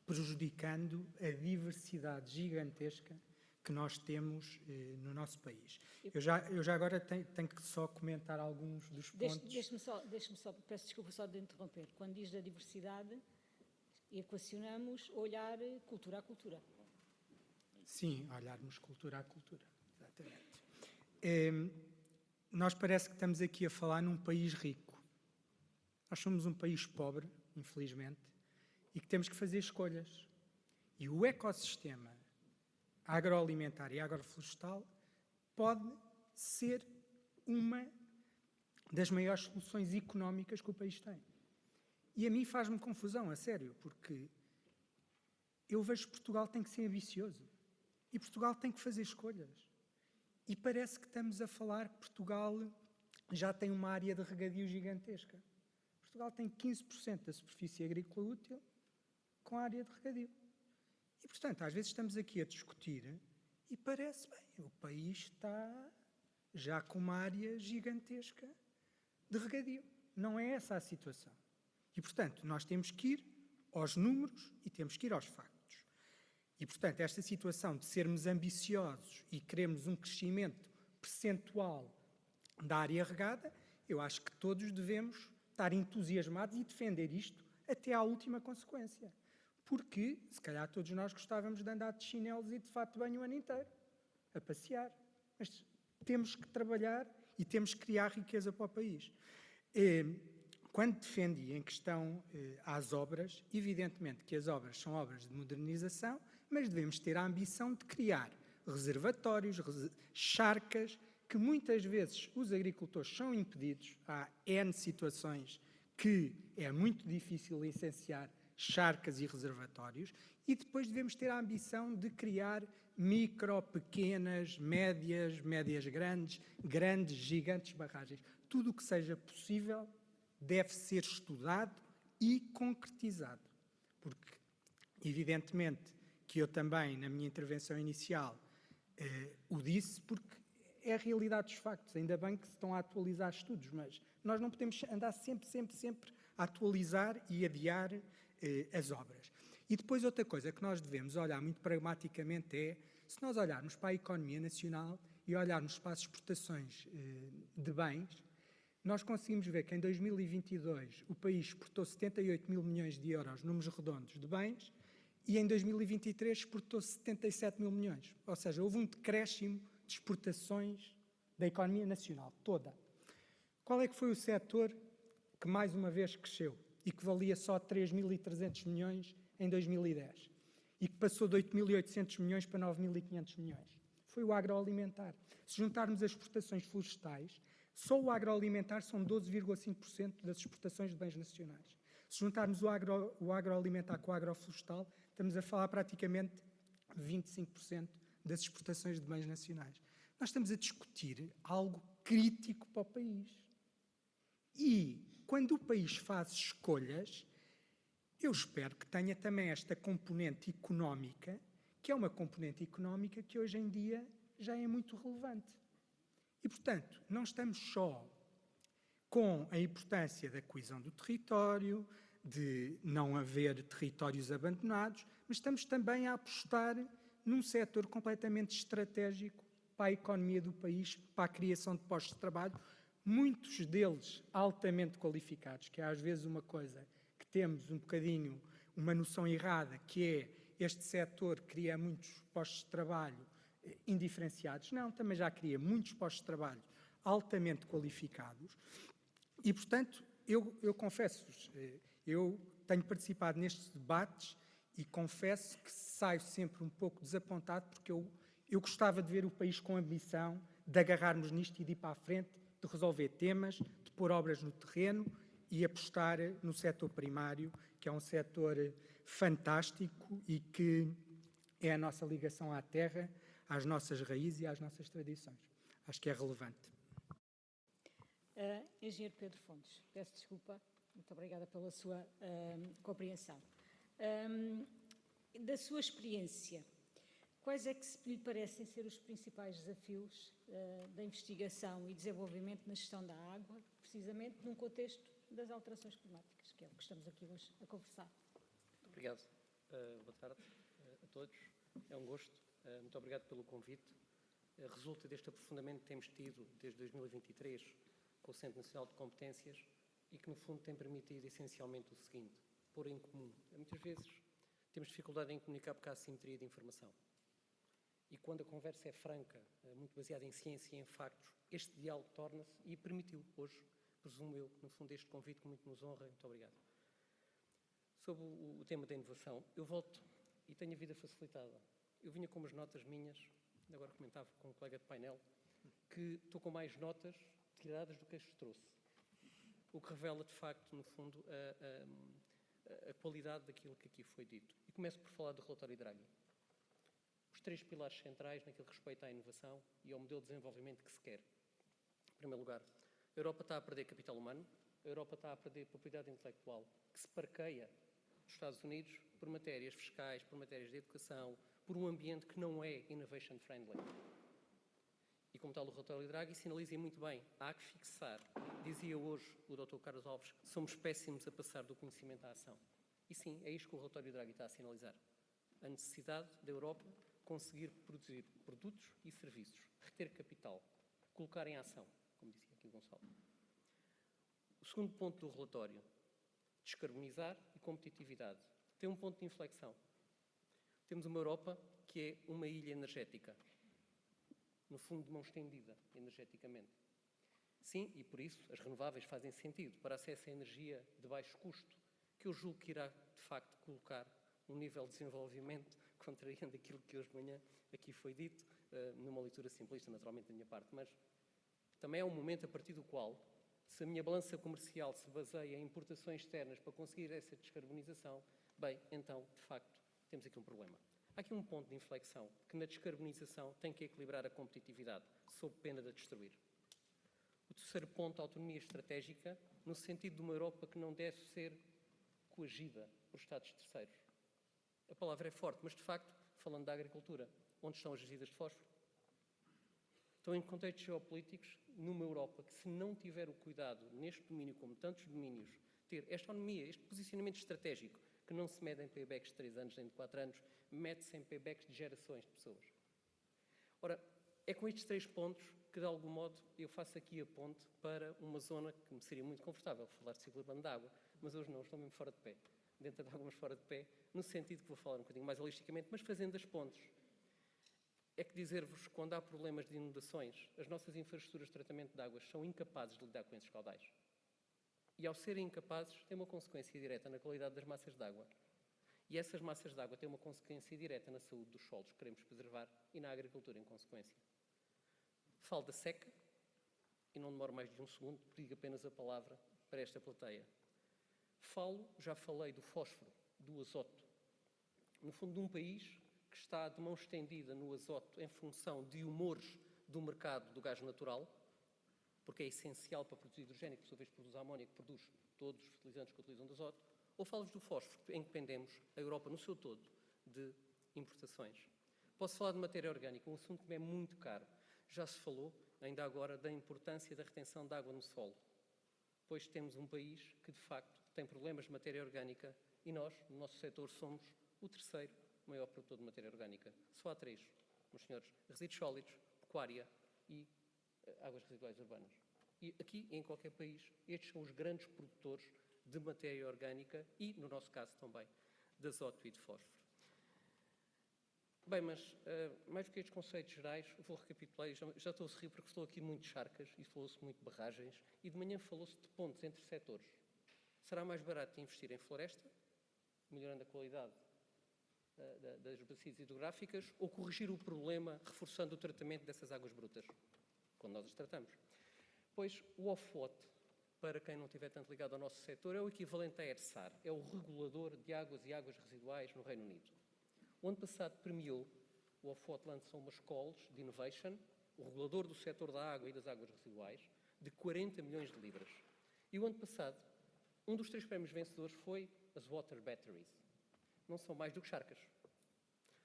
prejudicando a diversidade gigantesca que nós temos no nosso país. Eu já agora tenho que só comentar alguns dos pontos. Deixe-me só, peço desculpa só de interromper. Quando diz da diversidade, equacionamos olhar cultura a cultura. Sim, olharmos cultura a cultura, exatamente. Nós parece que estamos aqui a falar num país rico. Nós somos um país pobre, infelizmente, e que temos que fazer escolhas. E o ecossistema agroalimentar e agroflorestal pode ser uma das maiores soluções económicas que o país tem. E a mim faz-me confusão, a sério, porque eu vejo que Portugal tem que ser ambicioso e Portugal tem que fazer escolhas. E parece que estamos a falar que Portugal já tem uma área de regadio gigantesca. Portugal tem 15% da superfície agrícola útil com a área de regadio. E, portanto, às vezes estamos aqui a discutir e parece, bem, o país está já com uma área gigantesca de regadio. Não é essa a situação. E, portanto, nós temos que ir aos números e temos que ir aos factos. E, portanto, esta situação de sermos ambiciosos e queremos um crescimento percentual da área regada, eu acho que todos devemos estar entusiasmados e defender isto até à última consequência. Porque, se calhar, todos nós gostávamos de andar de chinelos e de fato de banho o ano inteiro, a passear. Mas temos que trabalhar e temos que criar riqueza para o país. Quando defendi em questão às obras, evidentemente que as obras são obras de modernização, mas devemos ter a ambição de criar reservatórios, charcas, que muitas vezes os agricultores são impedidos. Há N situações que é muito difícil licenciar charcas e reservatórios, e depois devemos ter a ambição de criar micro, pequenas, médias grandes, gigantes barragens. Tudo o que seja possível deve ser estudado e concretizado. Porque, evidentemente, que eu também, na minha intervenção inicial, o disse, porque é a realidade dos factos. Ainda bem que se estão a atualizar estudos, mas nós não podemos andar sempre a atualizar e adiar as obras. E depois outra coisa que nós devemos olhar muito pragmaticamente é, se nós olharmos para a economia nacional e olharmos para as exportações de bens, nós conseguimos ver que em 2022 o país exportou 78 mil milhões de euros, números redondos, de bens, e em 2023 exportou 77 mil milhões. Ou seja, houve um decréscimo de exportações da economia nacional toda. Qual é que foi o setor que mais uma vez cresceu e que valia só 3.300 milhões em 2010 e que passou de 8.800 milhões para 9.500 milhões? Foi o agroalimentar. Se juntarmos as exportações florestais, só o agroalimentar são 12,5% das exportações de bens nacionais. Se juntarmos o agroalimentar com o agroflorestal, estamos a falar praticamente 25% das exportações de bens nacionais. Nós estamos a discutir algo crítico para o país. E, quando o país faz escolhas, eu espero que tenha também esta componente económica, que é uma componente económica que hoje em dia já é muito relevante. E, portanto, não estamos só com a importância da coesão do território, de não haver territórios abandonados, mas estamos também a apostar num setor completamente estratégico para a economia do país, para a criação de postos de trabalho, muitos deles altamente qualificados, que é às vezes uma coisa que temos um bocadinho uma noção errada, que é este setor cria muitos postos de trabalho indiferenciados. Não, também já cria muitos postos de trabalho altamente qualificados. E, portanto, eu confesso-vos, eu tenho participado nestes debates e confesso que saio sempre um pouco desapontado, porque eu gostava de ver o país com ambição, de agarrarmos nisto e de ir para a frente, de resolver temas, de pôr obras no terreno e apostar no setor primário, que é um setor fantástico e que é a nossa ligação à terra, às nossas raízes e às nossas tradições. Acho que é relevante. Engenheiro Pedro Fontes, peço desculpa, muito obrigada pela sua compreensão. Da sua experiência, quais é que lhe parecem ser os principais desafios da investigação e desenvolvimento na gestão da água, precisamente num contexto das alterações climáticas, que é o que estamos aqui hoje a conversar? Muito obrigado. Boa tarde a todos. É um gosto. Muito obrigado pelo convite. Resulta deste aprofundamento que temos tido desde 2023 com o Centro Nacional de Competências e que, no fundo, tem permitido essencialmente o seguinte: pôr em comum. Muitas vezes temos dificuldade em comunicar porque há assimetria de informação. E quando a conversa é franca, muito baseada em ciência e em factos, este diálogo torna-se e permitiu hoje, presumo eu, no fundo, este convite que muito nos honra. Muito obrigado. Sobre o tema da inovação, eu volto e tenho a vida facilitada. Eu vinha com umas notas minhas, agora comentava com um colega de painel, que estou com mais notas tiradas do que as trouxe. O que revela, de facto, no fundo, a qualidade daquilo que aqui foi dito. E começo por falar do relatório Draghi. Os 3 pilares centrais naquilo que respeita à inovação e ao modelo de desenvolvimento que se quer. Em primeiro lugar, a Europa está a perder capital humano, a Europa está a perder propriedade intelectual, que se parqueia dos Estados Unidos por matérias fiscais, por matérias de educação, por um ambiente que não é innovation friendly. E como tal, o relatório Draghi sinaliza muito bem, há que fixar, dizia hoje o Dr. Carlos Alves, que somos péssimos a passar do conhecimento à ação. E sim, é isto que o relatório Draghi está a sinalizar. A necessidade da Europa conseguir produzir produtos e serviços, reter capital, colocar em ação, como dizia aqui o Gonçalo. O segundo ponto do relatório, descarbonizar e competitividade, tem um ponto de inflexão. Temos uma Europa que é uma ilha energética, no fundo de mão estendida energeticamente. Sim, e por isso as renováveis fazem sentido para acesso à energia de baixo custo, que eu julgo que irá, de facto, colocar um nível de desenvolvimento contrariando aquilo que hoje de manhã aqui foi dito, numa leitura simplista, naturalmente, da minha parte, mas também é um momento a partir do qual, se a minha balança comercial se baseia em importações externas para conseguir essa descarbonização, bem, então, de facto, temos aqui um problema. Há aqui um ponto de inflexão, que na descarbonização tem que equilibrar a competitividade, sob pena de a destruir. O terceiro ponto, a autonomia estratégica, no sentido de uma Europa que não deve ser coagida por Estados terceiros. A palavra é forte, mas de facto, falando da agricultura, onde estão as jazidas de fósforo? Estão em contextos geopolíticos, numa Europa que, se não tiver o cuidado neste domínio, como tantos domínios, ter esta autonomia, este posicionamento estratégico, que não se mede em paybacks de 3 anos nem de 4 anos, mede-se em paybacks de gerações de pessoas. Ora, é com estes 3 pontos que, de algum modo, eu faço aqui a ponte para uma zona que me seria muito confortável falar de ciclo urbano de água, mas hoje não, estou mesmo fora de pé, dentro de algumas fora de pé, no sentido que vou falar um bocadinho mais holisticamente, mas fazendo as pontes. É que dizer-vos, quando há problemas de inundações, as nossas infraestruturas de tratamento de águas são incapazes de lidar com esses caudais. E ao serem incapazes, tem uma consequência direta na qualidade das massas de água. E essas massas de água têm uma consequência direta na saúde dos solos que queremos preservar e na agricultura em consequência. Falo da seca, e não demoro mais de um segundo, digo apenas a palavra para esta plateia. Já falei do fósforo, do azoto. No fundo, de um país que está de mão estendida no azoto em função de humores do mercado do gás natural, porque é essencial para produzir hidrogênio, que por sua vez produz amónia, que produz todos os fertilizantes que utilizam de azoto, ou falo do fósforo, em que dependemos, a Europa no seu todo, de importações. Posso falar de matéria orgânica, um assunto que me é muito caro. Já se falou, ainda agora, da importância da retenção de água no solo, pois temos um país que, de facto, tem problemas de matéria orgânica e nós, no nosso setor, somos o terceiro maior produtor de matéria orgânica. Só há 3, meus senhores: resíduos sólidos, pecuária e águas residuais urbanas. E aqui, em qualquer país, estes são os grandes produtores de matéria orgânica e, no nosso caso também, de azoto e de fósforo. Bem, mas mais do que estes conceitos gerais, vou recapitular, já estou a rir porque estou aqui muito charcas e falou-se muito de barragens e de manhã falou-se de pontos entre setores. Será mais barato investir em floresta, melhorando a qualidade das bacias hidrográficas, ou corrigir o problema reforçando o tratamento dessas águas brutas, quando nós as tratamos? Pois o OFWAT, para quem não estiver tanto ligado ao nosso setor, é o equivalente à ERSAR, é o regulador de águas e águas residuais no Reino Unido. O ano passado premiou, o OFWAT lançou umas calls de innovation, o regulador do setor da água e das águas residuais, de 40 milhões de libras. E o ano passado, um dos 3 prémios vencedores foi as Water Batteries. Não são mais do que charcas.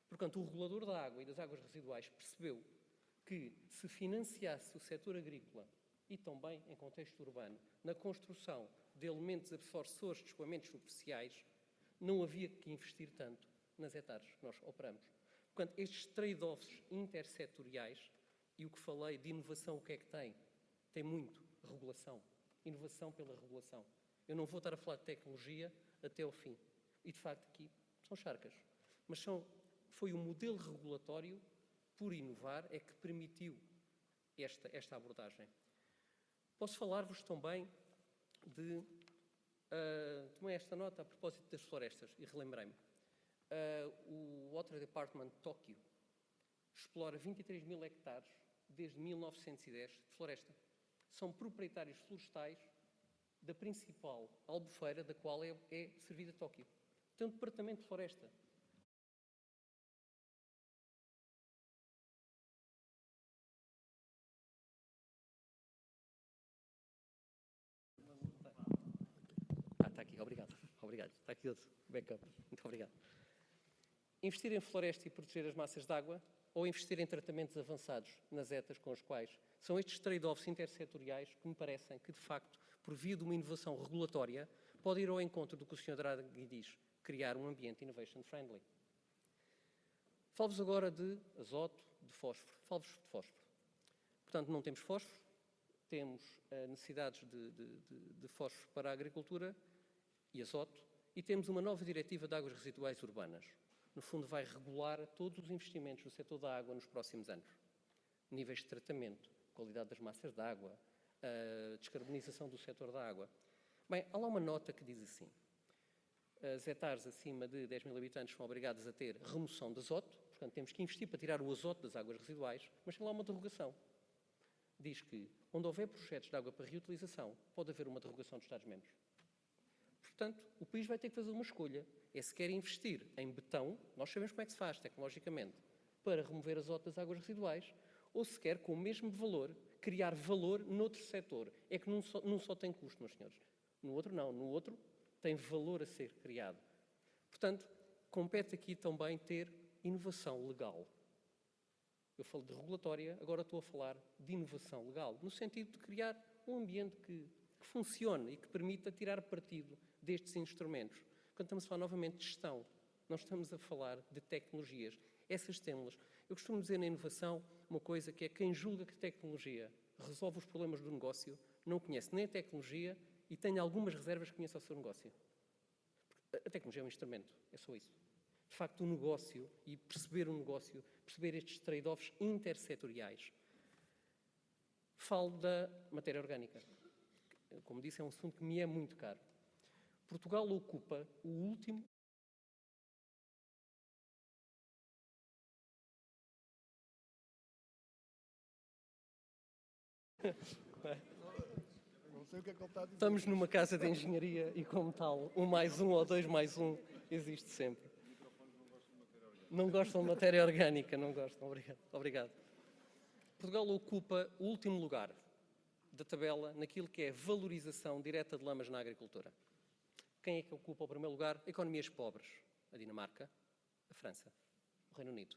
Portanto, o regulador da água e das águas residuais percebeu que, se financiasse o setor agrícola e também em contexto urbano, na construção de elementos absorçores de escoamentos superficiais, não havia que investir tanto nas hectares que nós operamos. Portanto, estes trade-offs intersetoriais, e o que falei de inovação, o que é que tem? Tem muito regulação. Inovação pela regulação. Eu não vou estar a falar de tecnologia até ao fim. E, de facto, aqui são charcas. Mas foi o modelo regulatório, por inovar, é que permitiu esta abordagem. Posso falar-vos também de... tomei esta nota a propósito das florestas e relembrei-me. O Water Department de Tóquio explora 23 mil hectares desde 1910 de floresta. São proprietários florestais da principal albufeira da qual é servida Tóquio. Tem um departamento de floresta. Está aqui, obrigado. Está aqui outro backup. Muito obrigado. Investir em floresta e proteger as massas de água, ou investir em tratamentos avançados nas ETAs com os quais são estes trade-offs intersetoriais que me parecem que, de facto, por via de uma inovação regulatória, pode ir ao encontro do que o Sr. Draghi diz, criar um ambiente innovation friendly. Falo-vos agora de azoto, de fósforo. Falo-vos de fósforo. Portanto, não temos fósforo, temos necessidades de fósforo para a agricultura e azoto, e temos uma nova diretiva de águas residuais urbanas. No fundo, vai regular todos os investimentos no setor da água nos próximos anos. Níveis de tratamento, qualidade das massas de água, descarbonização do setor da água. Bem, há lá uma nota que diz assim: as hectares acima de 10 mil habitantes são obrigadas a ter remoção de azoto, portanto temos que investir para tirar o azoto das águas residuais, mas tem lá uma derrogação. Diz que, onde houver projetos de água para reutilização, pode haver uma derrogação dos Estados-membros. Portanto, o país vai ter que fazer uma escolha. É se quer investir em betão, nós sabemos como é que se faz tecnologicamente, para remover azoto das águas residuais, ou se quer, com o mesmo valor, criar valor noutro setor. É que num só tem custo, meus senhores. No outro não. No outro tem valor a ser criado. Portanto, compete aqui também ter inovação legal. Eu falo de regulatória, agora estou a falar de inovação legal, no sentido de criar um ambiente que funcione e que permita tirar partido destes instrumentos. Quando estamos a falar novamente de gestão, nós estamos a falar de tecnologias. Essas temos. Eu costumo dizer na inovação uma coisa que é: quem julga que tecnologia resolve os problemas do negócio não conhece nem a tecnologia e tem algumas reservas que conhece o seu negócio. A tecnologia é um instrumento, é só isso. De facto, o negócio e perceber o negócio, perceber estes trade-offs intersetoriais. Falo da matéria orgânica. Como disse, é um assunto que me é muito caro. Portugal ocupa o último... Não sei o que é que ele está a dizer. Estamos numa casa de engenharia e, como tal, 1 mais 1 ou 2 mais 1 existe sempre. Não gostam de matéria orgânica, não gostam. Obrigado. Portugal ocupa o último lugar da tabela naquilo que é valorização direta de lamas na agricultura. Quem é que ocupa o primeiro lugar? Economias pobres. A Dinamarca, a França, o Reino Unido.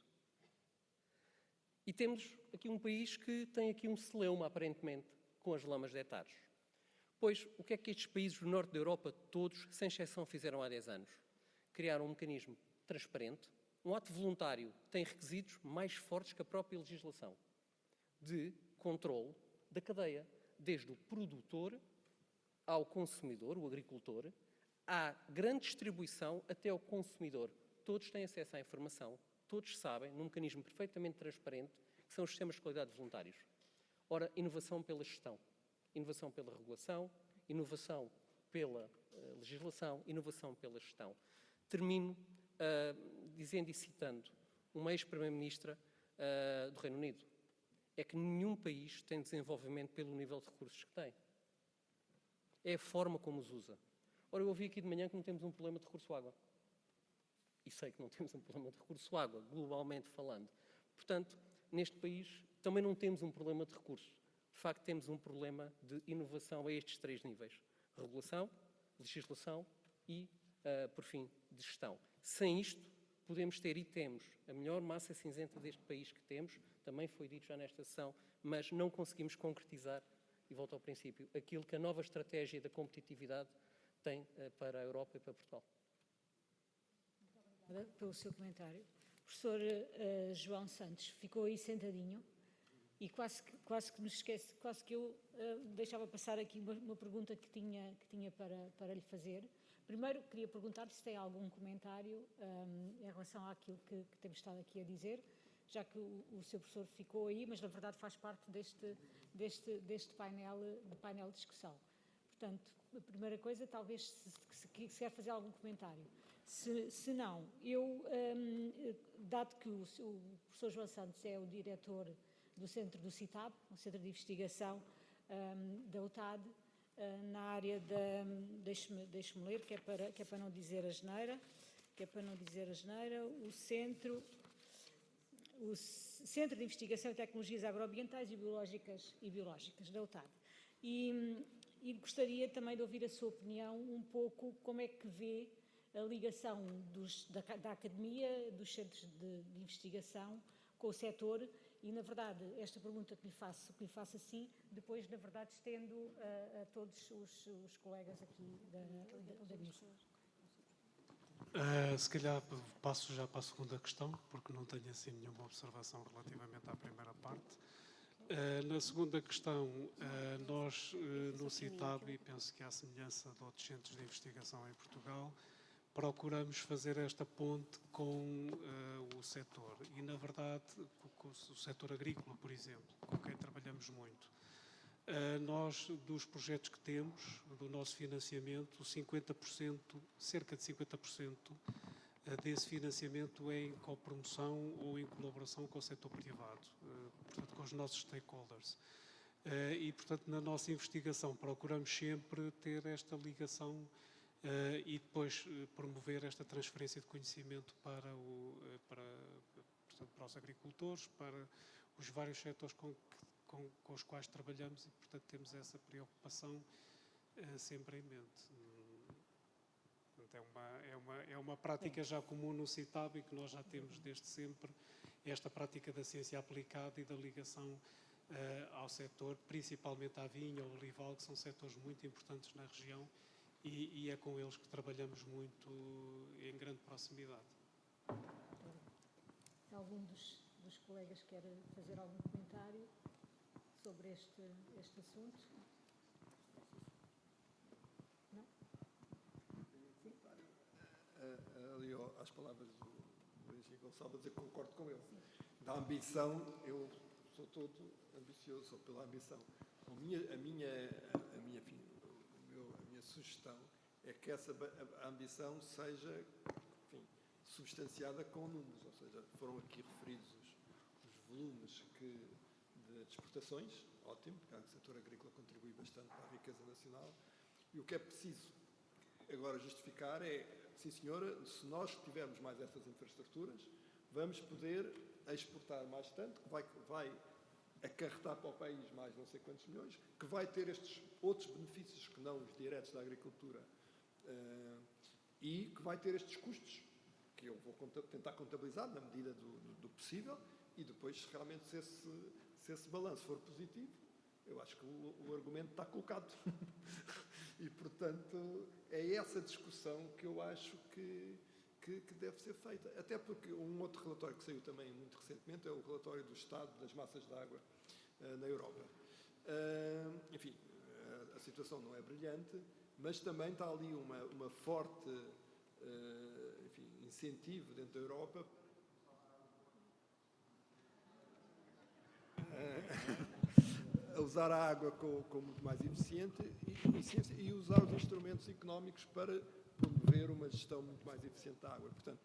E temos aqui um país que tem aqui um celeuma, aparentemente, com as lamas de hectares. Pois, o que é que estes países do norte da Europa, todos, sem exceção, fizeram há 10 anos? Criaram um mecanismo transparente, um ato voluntário que tem requisitos mais fortes que a própria legislação, de controle da cadeia, desde o produtor ao consumidor, o agricultor, à grande distribuição até ao consumidor. Todos têm acesso à informação, todos sabem, num mecanismo perfeitamente transparente, que são os sistemas de qualidade voluntários. Ora, inovação pela gestão, inovação pela regulação, inovação pela legislação, inovação pela gestão. Termino dizendo e citando uma ex-primeira-ministra do Reino Unido. É que nenhum país tem desenvolvimento pelo nível de recursos que tem. É a forma como os usa. Ora, eu ouvi aqui de manhã que não temos um problema de recurso à água. E sei que não temos um problema de recurso à água, globalmente falando. Portanto, neste país também não temos um problema de recursos. De facto, temos um problema de inovação a estes 3 níveis. Regulação, legislação e, por fim, de gestão. Sem isto, podemos ter e temos a melhor massa cinzenta deste país que temos, também foi dito já nesta sessão, mas não conseguimos concretizar, e volto ao princípio, aquilo que a nova estratégia da competitividade tem para a Europa e para Portugal. Obrigada pelo seu comentário. O professor João Santos ficou aí sentadinho e quase que nos esquece, quase que eu deixava passar aqui uma pergunta que tinha para lhe fazer. Primeiro, queria perguntar se tem algum comentário em relação àquilo que temos estado aqui a dizer, já que o seu professor ficou aí, mas na verdade faz parte deste painel de discussão. Portanto, a primeira coisa, talvez se quer fazer algum comentário. Se não, dado que o professor João Santos é o diretor do centro do CITAB, o Centro de Investigação da UTAD, na área da... Deixe-me ler, que é para não dizer asneira, o Centro de Investigação e Tecnologias Agroambientais e Biológicas da UTAD. E gostaria também de ouvir a sua opinião um pouco como é que vê a ligação da academia, dos centros de investigação com o setor e, na verdade, esta pergunta que lhe faço assim, depois, na verdade, estendo a todos os colegas aqui da mesa. Se calhar passo já para a segunda questão, porque não tenho assim nenhuma observação relativamente à primeira parte. Na segunda questão, nós no CITAB, e penso que há semelhança de outros centros de investigação em Portugal, procuramos fazer esta ponte com o setor e, na verdade, com o setor agrícola, por exemplo, com quem trabalhamos muito. Nós, dos projetos que temos, do nosso financiamento, 50%, cerca de 50% desse financiamento é em copromoção ou em colaboração com o setor privado, portanto, com os nossos stakeholders. E, portanto, na nossa investigação procuramos sempre ter esta ligação e depois promover esta transferência de conhecimento para os agricultores, para os vários setores com os quais trabalhamos e, portanto, temos essa preocupação sempre em mente. É uma prática já comum no CITAB e que nós já temos desde sempre, esta prática da ciência aplicada e da ligação ao setor, principalmente à vinha, ao olival, que são setores muito importantes na região e é com eles que trabalhamos muito em grande proximidade. Algum dos colegas quer fazer algum comentário sobre este assunto? Não? Sim? Ali às palavras do engenheiro Gonçalo, dizer que concordo com ele. Da ambição, eu sou todo ambicioso, sou pela ambição. A minha sugestão é que essa ambição seja, enfim, substanciada com números, ou seja, foram aqui referidos os volumes de exportações, ótimo, porque o setor agrícola contribui bastante para a riqueza nacional, e o que é preciso agora justificar é, sim senhora, se nós tivermos mais essas infraestruturas, vamos poder exportar mais tanto, que vai acarretar para o país mais não sei quantos milhões, que vai ter estes outros benefícios que não os diretos da agricultura e que vai ter estes custos, que eu vou tentar contabilizar na medida do possível e depois, realmente, se esse balanço for positivo, eu acho que o argumento está colocado. E, portanto, é essa discussão que eu acho que deve ser feita. Até porque um outro relatório que saiu também muito recentemente é o relatório do estado das massas de água na Europa. Enfim, a situação não é brilhante, mas também está ali uma forte incentivo dentro da Europa a usar a água com muito mais eficiência e usar os instrumentos económicos para promover uma gestão muito mais eficiente da água. Portanto,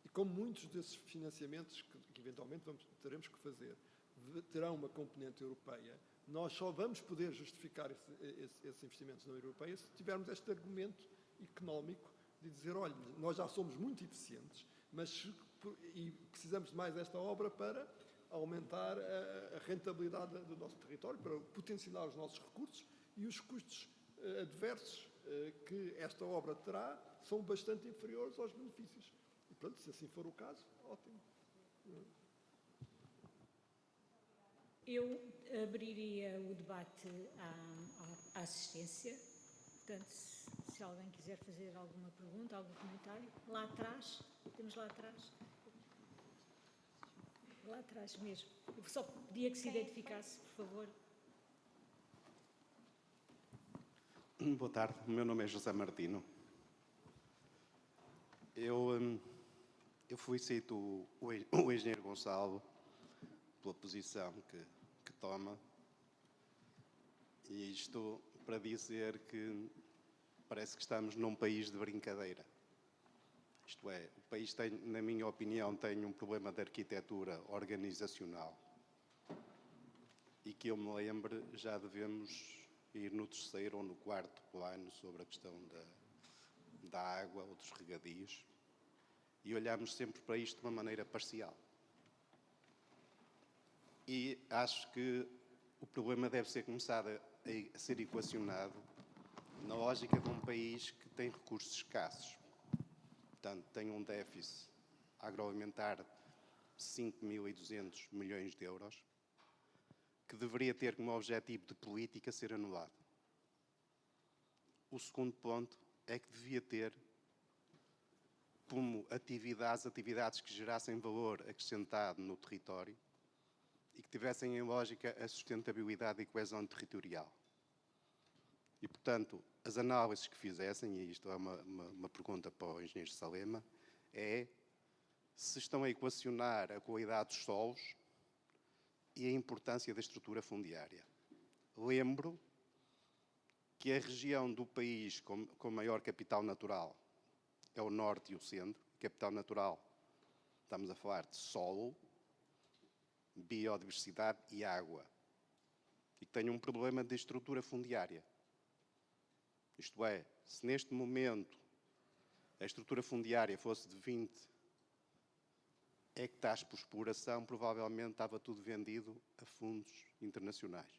e como muitos desses financiamentos que eventualmente teremos que fazer terão uma componente europeia, nós só vamos poder justificar esses investimentos na União Europeia se tivermos este argumento económico de dizer, olha, nós já somos muito eficientes, e precisamos de mais esta obra para aumentar a rentabilidade do nosso território, para potenciar os nossos recursos, e os custos adversos que esta obra terá são bastante inferiores aos benefícios. E pronto, se assim for o caso, ótimo. Eu abriria o debate à assistência. Portanto, se alguém quiser fazer alguma pergunta, algum comentário, lá atrás, temos lá atrás. Lá atrás mesmo. Eu só pedia que se identificasse, por favor. Boa tarde, o meu nome é José Martino. Eu felicito o engenheiro Gonçalo pela posição que toma, e isto para dizer que parece que estamos num país de brincadeira. Isto é, o país tem, na minha opinião, tem um problema de arquitetura organizacional e que eu me lembre já devemos ir no 3º ou no 4º plano sobre a questão da água ou dos regadios, e olhamos sempre para isto de uma maneira parcial. E acho que o problema deve ser começado a ser equacionado na lógica de um país que tem recursos escassos. Portanto, tem um déficit agroalimentar de 5.200 milhões de euros, que deveria ter como objetivo de política ser anulado. O segundo ponto é que devia ter como atividades que gerassem valor acrescentado no território e que tivessem em lógica a sustentabilidade e coesão territorial. E, portanto, as análises que fizessem, e isto é uma pergunta para o engenheiro Salema, é se estão a equacionar a qualidade dos solos e a importância da estrutura fundiária. Lembro que a região do país com maior capital natural é o norte e o centro. Capital natural, estamos a falar de solo, biodiversidade e água. E que tem um problema de estrutura fundiária. Isto é, se neste momento a estrutura fundiária fosse de 20 hectares por exploração, provavelmente estava tudo vendido a fundos internacionais.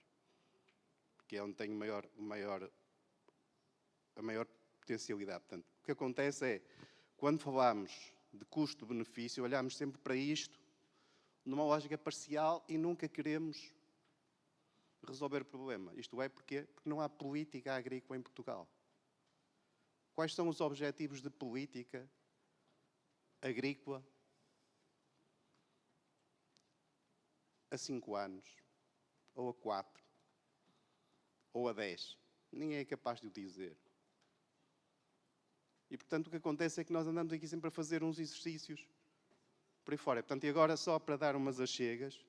Porque é onde tem a maior potencialidade. Portanto, o que acontece é, quando falamos de custo-benefício, olhamos sempre para isto numa lógica parcial e nunca queremos resolver o problema. Isto é, porque não há política agrícola em Portugal. Quais são os objetivos de política agrícola a 5 anos, ou a 4, ou a 10? Ninguém é capaz de o dizer. E, portanto, o que acontece é que nós andamos aqui sempre a fazer uns exercícios por aí fora. Portanto, e agora só para dar umas achegas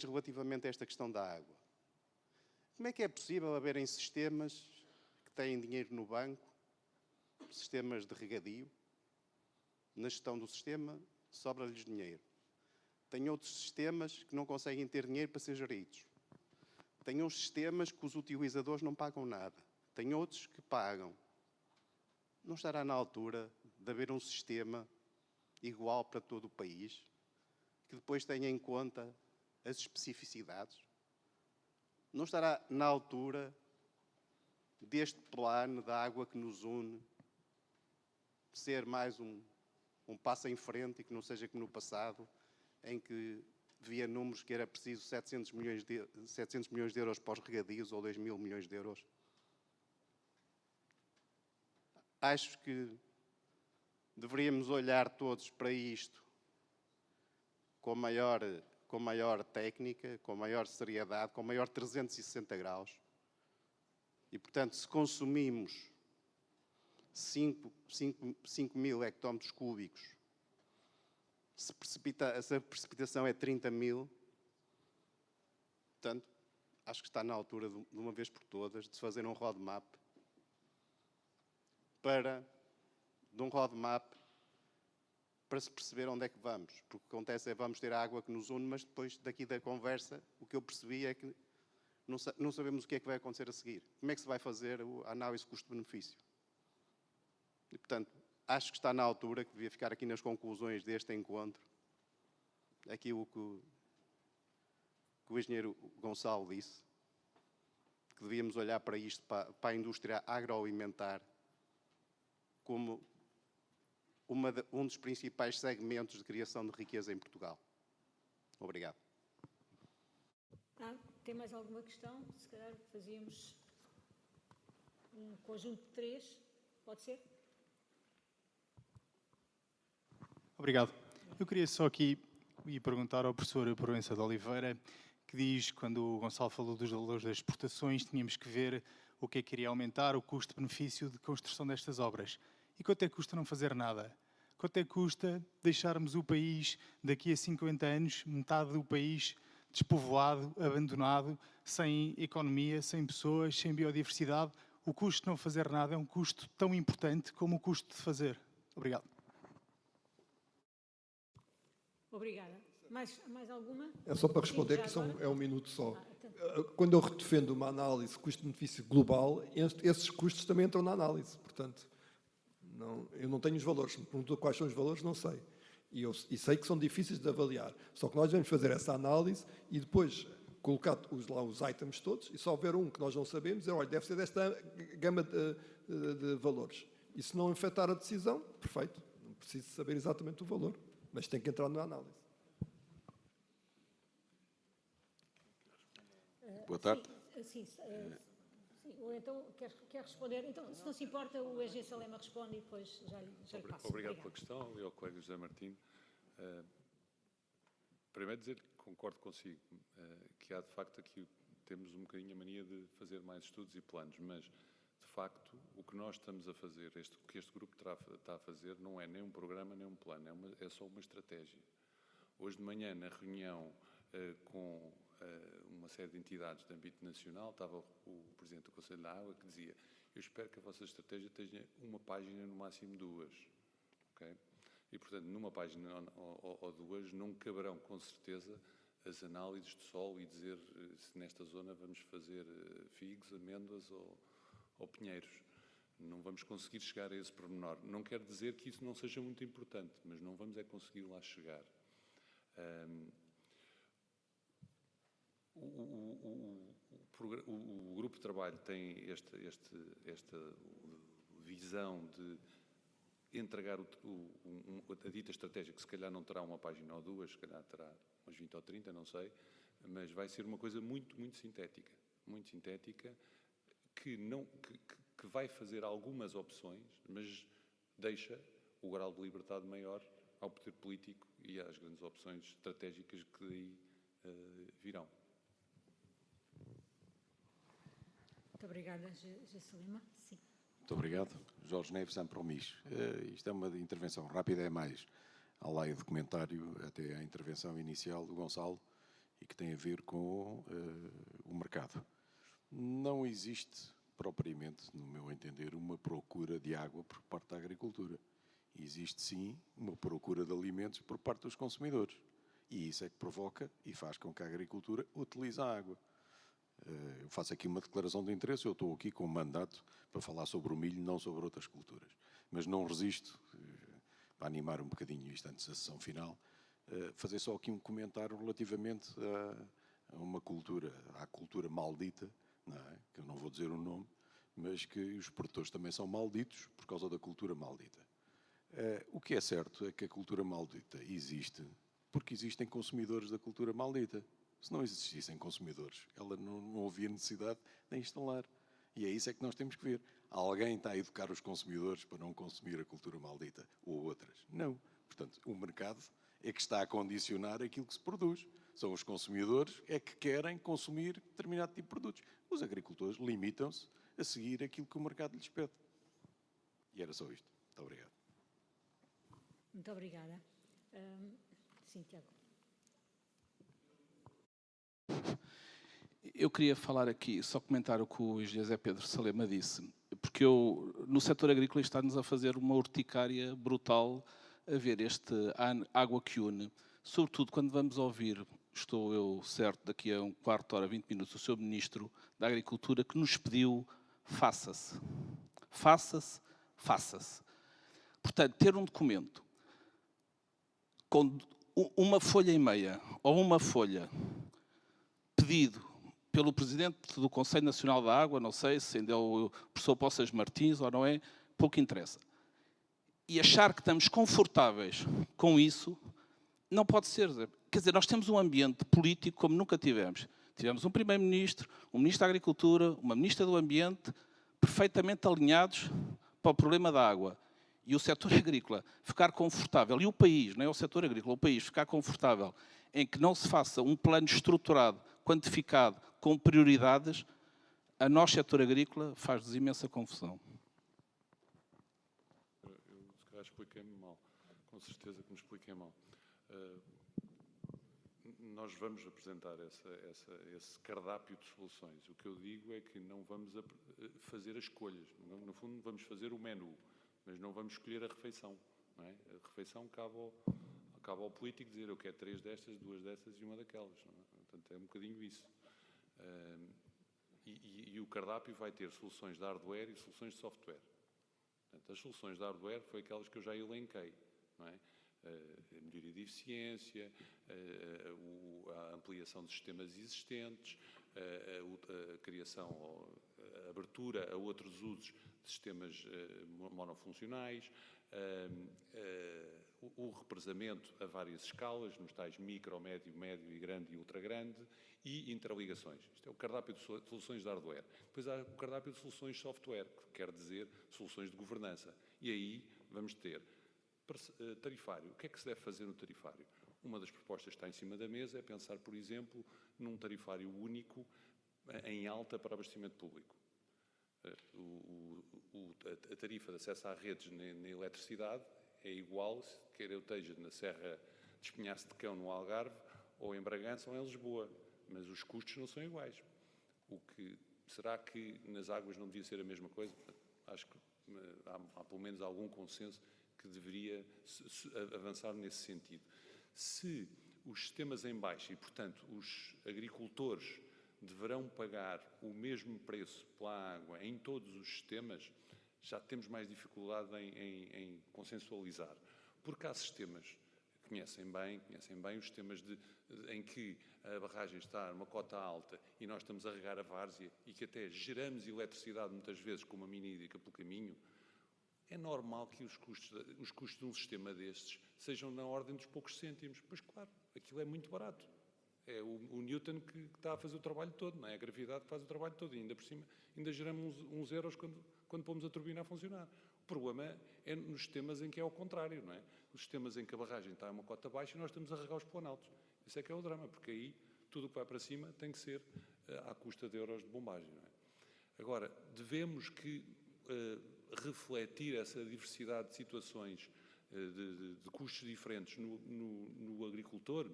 relativamente a esta questão da água. Como é que é possível haverem sistemas que têm dinheiro no banco, sistemas de regadio, na gestão do sistema, sobra-lhes dinheiro? Tem outros sistemas que não conseguem ter dinheiro para ser geridos. Tem uns sistemas que os utilizadores não pagam nada. Tem outros que pagam. Não estará na altura de haver um sistema igual para todo o país, que depois tenha em conta as especificidades? Não estará na altura deste plano da água que nos une ser mais um passo em frente e que não seja como no passado, em que via números que era preciso 700 milhões de euros para os regadios ou 2.000 milhões de euros? Acho que deveríamos olhar todos para isto com maior técnica, com maior seriedade, com maior 360 graus. E, portanto, se consumimos 5.000 hectómetros cúbicos, se a precipitação é 30.000, portanto, acho que está na altura, de uma vez por todas, de se fazer um roadmap para se perceber onde é que vamos. Porque o que acontece é que vamos ter a água que nos une, mas depois daqui da conversa, o que eu percebi é que não sabemos o que é que vai acontecer a seguir. Como é que se vai fazer a análise custo-benefício? E, portanto, acho que está na altura, que devia ficar aqui nas conclusões deste encontro, aquilo que o engenheiro Gonçalo disse, que devíamos olhar para isto, para a indústria agroalimentar, como um dos principais segmentos de criação de riqueza em Portugal. Obrigado. Tem mais alguma questão? Se calhar fazíamos um conjunto de 3, pode ser? Obrigado. Eu queria só aqui ir perguntar ao professor Proença de Oliveira, que diz, quando o Gonçalo falou dos valores das exportações, tínhamos que ver o que é que iria aumentar o custo-benefício de construção destas obras. E quanto é que custa não fazer nada? Quanto é que custa deixarmos o país, daqui a 50 anos, metade do país despovoado, abandonado, sem economia, sem pessoas, sem biodiversidade? O custo de não fazer nada é um custo tão importante como o custo de fazer. Obrigado. Obrigada. Mais alguma? É só para responder, que é um minuto só. Quando eu defendo uma análise custo-benefício global, esses custos também entram na análise. Portanto, eu não tenho os valores. Se me perguntou quais são os valores, não sei. E sei que são difíceis de avaliar. Só que nós devemos fazer essa análise e depois colocar os itens todos, e só houver um que nós não sabemos, dizer, olha, deve ser desta gama de valores. E se não afetar a decisão, perfeito. Não preciso saber exatamente o valor, mas tem que entrar na análise. Boa tarde. Sim, ou então quer responder? Então, se não se importa, o EG Salema responde e depois já lhe passo. Obrigado pela questão e ao colega José Martins. Primeiro dizer que concordo consigo, que há de facto aqui, temos um bocadinho a mania de fazer mais estudos e planos, mas de facto o que nós estamos a fazer, o que este grupo está a fazer, não é nem um programa nem um plano, é só uma estratégia. Hoje de manhã, na reunião com uma série de entidades de âmbito nacional, estava o Presidente do Conselho da Água que dizia: eu espero que a vossa estratégia tenha uma página, no máximo 2. Okay? E, portanto, numa página ou 2 não caberão, com certeza, as análises de solo e dizer se nesta zona vamos fazer figos, amêndoas ou pinheiros. Não vamos conseguir chegar a esse pormenor. Não quer dizer que isso não seja muito importante, mas não vamos conseguir lá chegar. O grupo de trabalho tem esta visão de entregar a dita estratégia, que se calhar não terá uma página ou 2, se calhar terá umas 20 ou 30, não sei, mas vai ser uma coisa muito, muito sintética, que vai fazer algumas opções, mas deixa o grau de liberdade maior ao poder político e às grandes opções estratégicas que daí virão. Muito obrigada, José Lima. Sim. Muito obrigado. Jorge Neves, Ampromis. Isto é uma intervenção rápida, é mais ao lado do comentário até à intervenção inicial do Gonçalo e que tem a ver com o mercado. Não existe propriamente, no meu entender, uma procura de água por parte da agricultura. Existe, sim, uma procura de alimentos por parte dos consumidores. E isso é que provoca e faz com que a agricultura utilize a água. Eu faço aqui uma declaração de interesse, eu estou aqui com um mandato para falar sobre o milho, não sobre outras culturas. Mas não resisto, para animar um bocadinho isto antes da sessão final, fazer só aqui um comentário relativamente a uma cultura, à cultura maldita, não é? Que eu não vou dizer o nome, mas que os produtores também são malditos por causa da cultura maldita. O que é certo é que a cultura maldita existe porque existem consumidores da cultura maldita. Se não existissem consumidores, ela não havia necessidade de instalar. E é isso é que nós temos que ver. Alguém está a educar os consumidores para não consumir a cultura maldita ou outras? Não. Portanto, o mercado é que está a condicionar aquilo que se produz. São os consumidores é que querem consumir determinado tipo de produtos. Os agricultores limitam-se a seguir aquilo que o mercado lhes pede. E era só isto. Muito obrigado. Muito obrigada. Sim, Tiago. Eu queria falar aqui, só comentar o que o José Pedro Salema disse, porque no setor agrícola está-nos a fazer uma urticária brutal a ver este água que une, sobretudo quando vamos ouvir, estou eu certo, daqui a um quarto de hora, 20 minutos, o Sr. Ministro da Agricultura que nos pediu faça-se. Faça-se, faça-se. Portanto, ter um documento com uma folha e meia ou uma folha pedido pelo Presidente do Conselho Nacional da Água, não sei se ainda é o professor Poças Martins ou não é, pouco interessa. E achar que estamos confortáveis com isso, não pode ser. Quer dizer, nós temos um ambiente político como nunca tivemos. Tivemos um Primeiro-Ministro, um Ministro da Agricultura, uma Ministra do Ambiente, perfeitamente alinhados para o problema da água. E o setor agrícola ficar confortável, e o país, não é o setor agrícola, o país ficar confortável em que não se faça um plano estruturado, quantificado, com prioridades, a nós, setor agrícola, faz-nos imensa confusão. Eu se calhar expliquei-me mal. Com certeza que me expliquei mal. Nós vamos apresentar esse cardápio de soluções. O que eu digo é que não vamos fazer as escolhas. No fundo, vamos fazer o menu, mas não vamos escolher a refeição. Não é? A refeição cabe ao político dizer eu quero 3 destas, 2 dessas e uma daquelas. Não é? Portanto, é um bocadinho isso. E o cardápio vai ter soluções de hardware e soluções de software. Portanto, as soluções de hardware foi aquelas que eu já elenquei. Não é? A melhoria de eficiência, a ampliação de sistemas existentes, a criação, a abertura a outros usos de sistemas monofuncionais, o represamento a várias escalas, nos tais micro, médio, e grande e ultra grande, e interligações. Isto é o cardápio de soluções de hardware. Depois há o cardápio de soluções de software, que quer dizer soluções de governança. E aí vamos ter tarifário. O que é que se deve fazer no tarifário? Uma das propostas que está em cima da mesa é pensar, por exemplo, num tarifário único em alta para abastecimento público. A tarifa de acesso às redes na eletricidade é igual, quer eu esteja na Serra de Espinhaço de Cão, no Algarve, ou em Bragança, ou em Lisboa. mas os custos não são iguais. Será que nas águas não devia ser a mesma coisa? Acho que há pelo menos algum consenso que deveria avançar nesse sentido. Se os sistemas em baixa e, portanto, os agricultores deverão pagar o mesmo preço pela água em todos os sistemas, já temos mais dificuldade em consensualizar. Porque há sistemas que conhecem bem os sistemas em que a barragem está numa cota alta e nós estamos a regar a várzea e que até geramos eletricidade muitas vezes com uma mini hídrica pelo caminho. É normal que os custos de um sistema destes sejam na ordem dos poucos cêntimos. Pois claro, aquilo é muito barato. É o Newton que está a fazer o trabalho todo, não é? A gravidade que faz o trabalho todo. E ainda por cima, ainda geramos uns euros quando pomos a turbina a funcionar. O problema é nos sistemas em que é ao contrário, não é? Nos sistemas em que a barragem está a uma cota baixa e nós estamos a regar os planaltos. Isso é que é o drama, porque aí tudo o que vai para cima tem que ser à custa de euros de bombagem, não é? Agora, devemos refletir essa diversidade de situações, de custos diferentes no agricultor.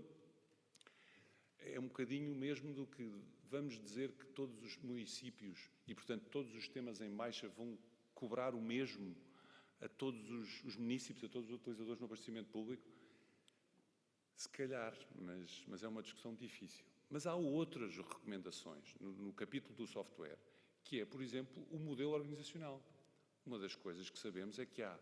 É um bocadinho mesmo do que vamos dizer que todos os municípios e, portanto, todos os sistemas em baixa vão cobrar o mesmo a todos os municípios, a todos os utilizadores no abastecimento público? Se calhar, mas é uma discussão difícil. Mas há outras recomendações no capítulo do software, que é, por exemplo, o modelo organizacional. Uma das coisas que sabemos é que há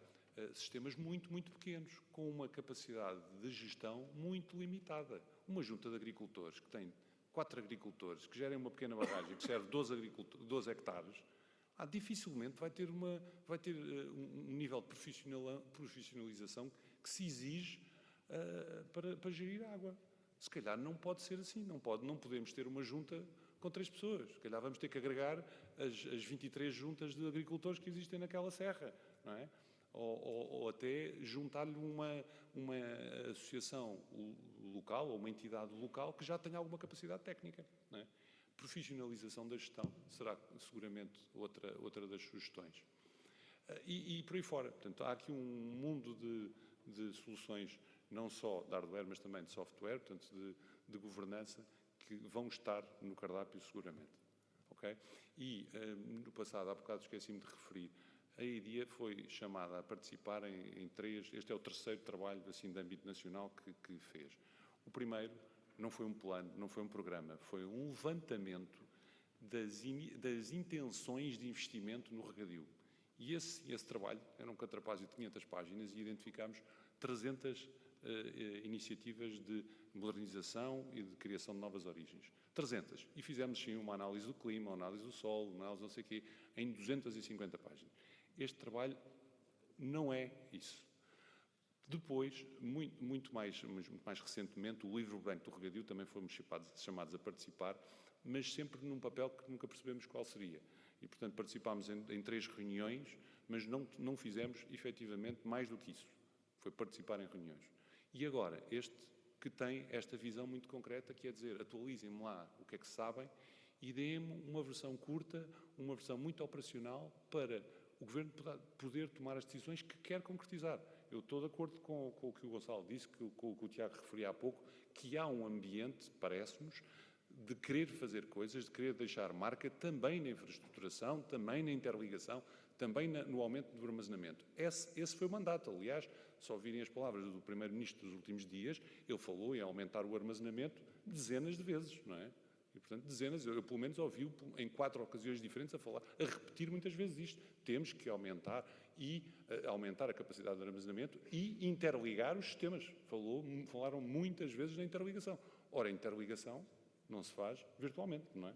sistemas muito, muito pequenos, com uma capacidade de gestão muito limitada. Uma junta de agricultores que tem 4 agricultores, que gerem uma pequena barragem, que serve 12 hectares, dificilmente vai ter um nível de profissionalização que se exige para gerir água. Se calhar não pode ser assim, não podemos ter uma junta com 3 pessoas. Se calhar vamos ter que agregar as 23 juntas de agricultores que existem naquela serra, não é? Ou até juntar-lhe uma associação local ou uma entidade local que já tenha alguma capacidade técnica, não é? Profissionalização da gestão será seguramente outra das sugestões. E por aí fora. Portanto, há aqui um mundo de soluções, não só de hardware, mas também de software, portanto, de governança, que vão estar no cardápio seguramente. Okay? E no passado, há bocado esqueci-me de referir, a EIDIA foi chamada a participar em 3, este é o 3º trabalho assim, de âmbito nacional que fez. O primeiro não foi um plano, não foi um programa, foi um levantamento das intenções de investimento no regadio. E esse trabalho era um catrapázio de 500 páginas e identificámos 300 iniciativas de modernização e de criação de novas origens. 300. E fizemos, sim, uma análise do clima, uma análise do solo, uma análise não sei o quê, em 250 páginas. Este trabalho não é isso. Depois, muito mais recentemente, o livro branco do regadio também fomos chamados a participar, mas sempre num papel que nunca percebemos qual seria. E, portanto, participámos em 3 reuniões, mas não fizemos, efetivamente, mais do que isso. Foi participar em reuniões. E agora, este que tem esta visão muito concreta, que é dizer, atualizem-me lá o que é que sabem e deem-me uma versão curta, uma versão muito operacional para o Governo poder tomar as decisões que quer concretizar. Eu estou de acordo com o que o Gonçalo disse, com o que o Tiago referia há pouco, que há um ambiente, parece-nos, de querer fazer coisas, de querer deixar marca também na infraestruturação, também na interligação, também no aumento do armazenamento. Esse foi o mandato. Aliás, só ouvirem as palavras do Primeiro-Ministro dos últimos dias, ele falou em aumentar o armazenamento dezenas de vezes, não é? E, portanto, dezenas, eu pelo menos ouvi-o em 4 ocasiões diferentes a repetir muitas vezes isto. Temos que aumentar a capacidade de armazenamento e interligar os sistemas. Falaram muitas vezes na interligação. Ora, a interligação não se faz virtualmente, não é?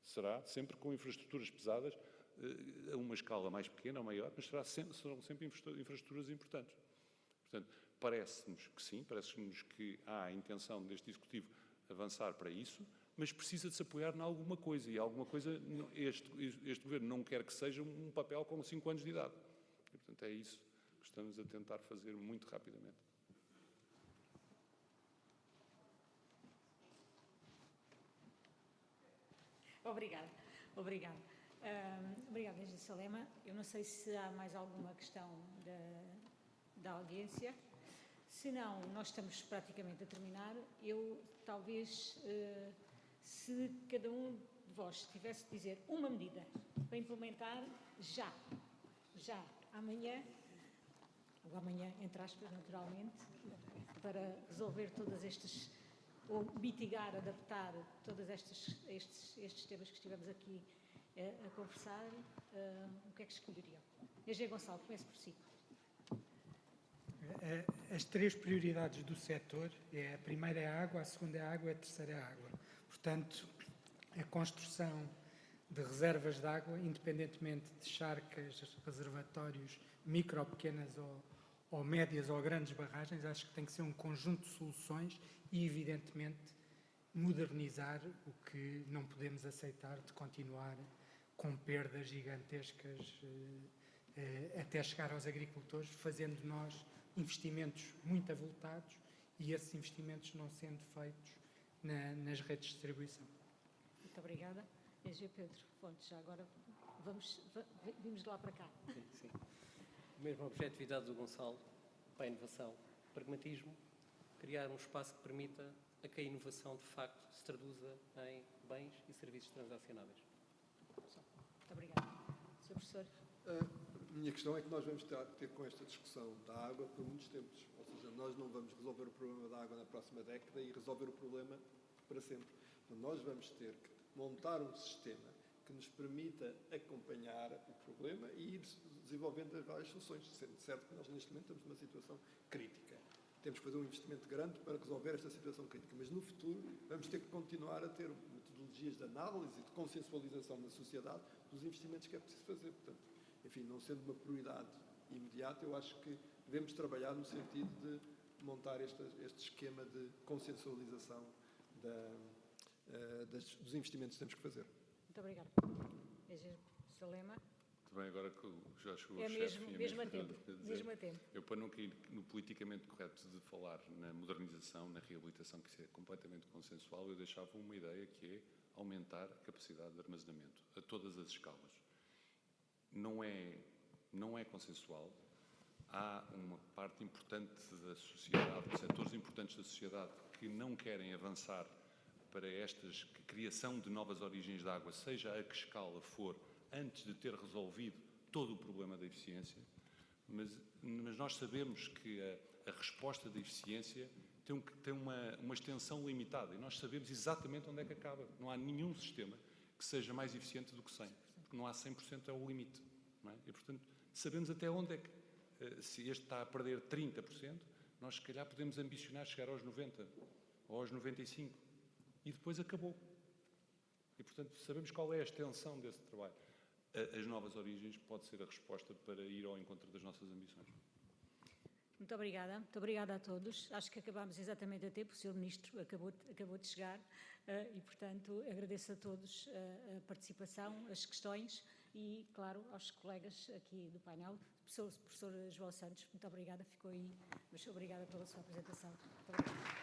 Será sempre com infraestruturas pesadas, a uma escala mais pequena ou maior, mas serão sempre infraestruturas importantes. Portanto, parece-nos que sim, parece-nos que há a intenção deste Executivo avançar para isso, mas precisa de se apoiar em alguma coisa, e alguma coisa este Governo não quer que seja um papel com 5 anos de idade. E, portanto, é isso que estamos a tentar fazer muito rapidamente. Obrigada. Obrigada, Engenheiro Salema. Eu não sei se há mais alguma questão da audiência. Se não, nós estamos praticamente a terminar. Eu talvez Se cada um de vós tivesse de dizer uma medida para implementar já, amanhã, ou amanhã, entre aspas, naturalmente, para resolver todas estas, ou mitigar, adaptar todos estes temas que estivemos aqui a conversar, o que é que escolheriam? Engenheiro Gonçalo, comece por si. As 3 prioridades do setor, a primeira é a água, a segunda é a água e a terceira é a água. Portanto, a construção de reservas de água, independentemente de charcas, reservatórios, micro, pequenas ou médias ou grandes barragens, acho que tem que ser um conjunto de soluções e, evidentemente, modernizar o que não podemos aceitar de continuar com perdas gigantescas até chegar aos agricultores, fazendo nós investimentos muito avultados e esses investimentos não sendo feitos nas redes de distribuição. Muito obrigada. Engenheiro Pedro Fontes, já agora vimos de lá para cá. Sim. O mesmo objetividade do Gonçalo para a inovação, pragmatismo, criar um espaço que permita a que a inovação de facto se traduza em bens e serviços transacionáveis. Muito obrigada. Sr. Professor. A minha questão é que nós vamos ter com esta discussão da água por muitos tempos. Ou seja, nós não vamos resolver o problema da água na próxima década e resolver o problema para sempre. Então, nós vamos ter que montar um sistema que nos permita acompanhar o problema e ir desenvolvendo as várias soluções. Sendo certo que nós, neste momento, estamos numa situação crítica. Temos que fazer um investimento grande para resolver esta situação crítica. Mas, no futuro, vamos ter que continuar a ter metodologias de análise e de consensualização na sociedade dos investimentos que é preciso fazer. Portanto, enfim, não sendo uma prioridade imediata, eu acho que devemos trabalhar no sentido de montar este esquema de consensualização dos investimentos que temos que fazer. Muito obrigada. Engenheiro Salema. Também agora que já chegou é o mesmo, chefe. Mesmo a tempo. Eu, para não cair no politicamente correto de falar na modernização, na reabilitação, que isso é completamente consensual, eu deixava uma ideia que é aumentar a capacidade de armazenamento a todas as escalas. Não é consensual. Há uma parte importante da sociedade, setores importantes da sociedade que não querem avançar para esta criação de novas origens de água, seja a que escala for, antes de ter resolvido todo o problema da eficiência. Mas nós sabemos que a resposta da eficiência tem uma extensão limitada e nós sabemos exatamente onde é que acaba. Não há nenhum sistema que seja mais eficiente do que 100%, porque não há 100%, é o limite. Não é? E, portanto, sabemos até onde é que, se este está a perder 30%, nós, se calhar, podemos ambicionar chegar aos 90% ou aos 95%. E depois acabou. E, portanto, sabemos qual é a extensão desse trabalho. As novas origens pode ser a resposta para ir ao encontro das nossas ambições. Muito obrigada a todos. Acho que acabámos exatamente a tempo, o Sr. Ministro acabou de chegar e, portanto, agradeço a todos a participação, as questões e, claro, aos colegas aqui do painel. Professor João Santos, muito obrigada, ficou aí, mas obrigada pela sua apresentação. Muito obrigada.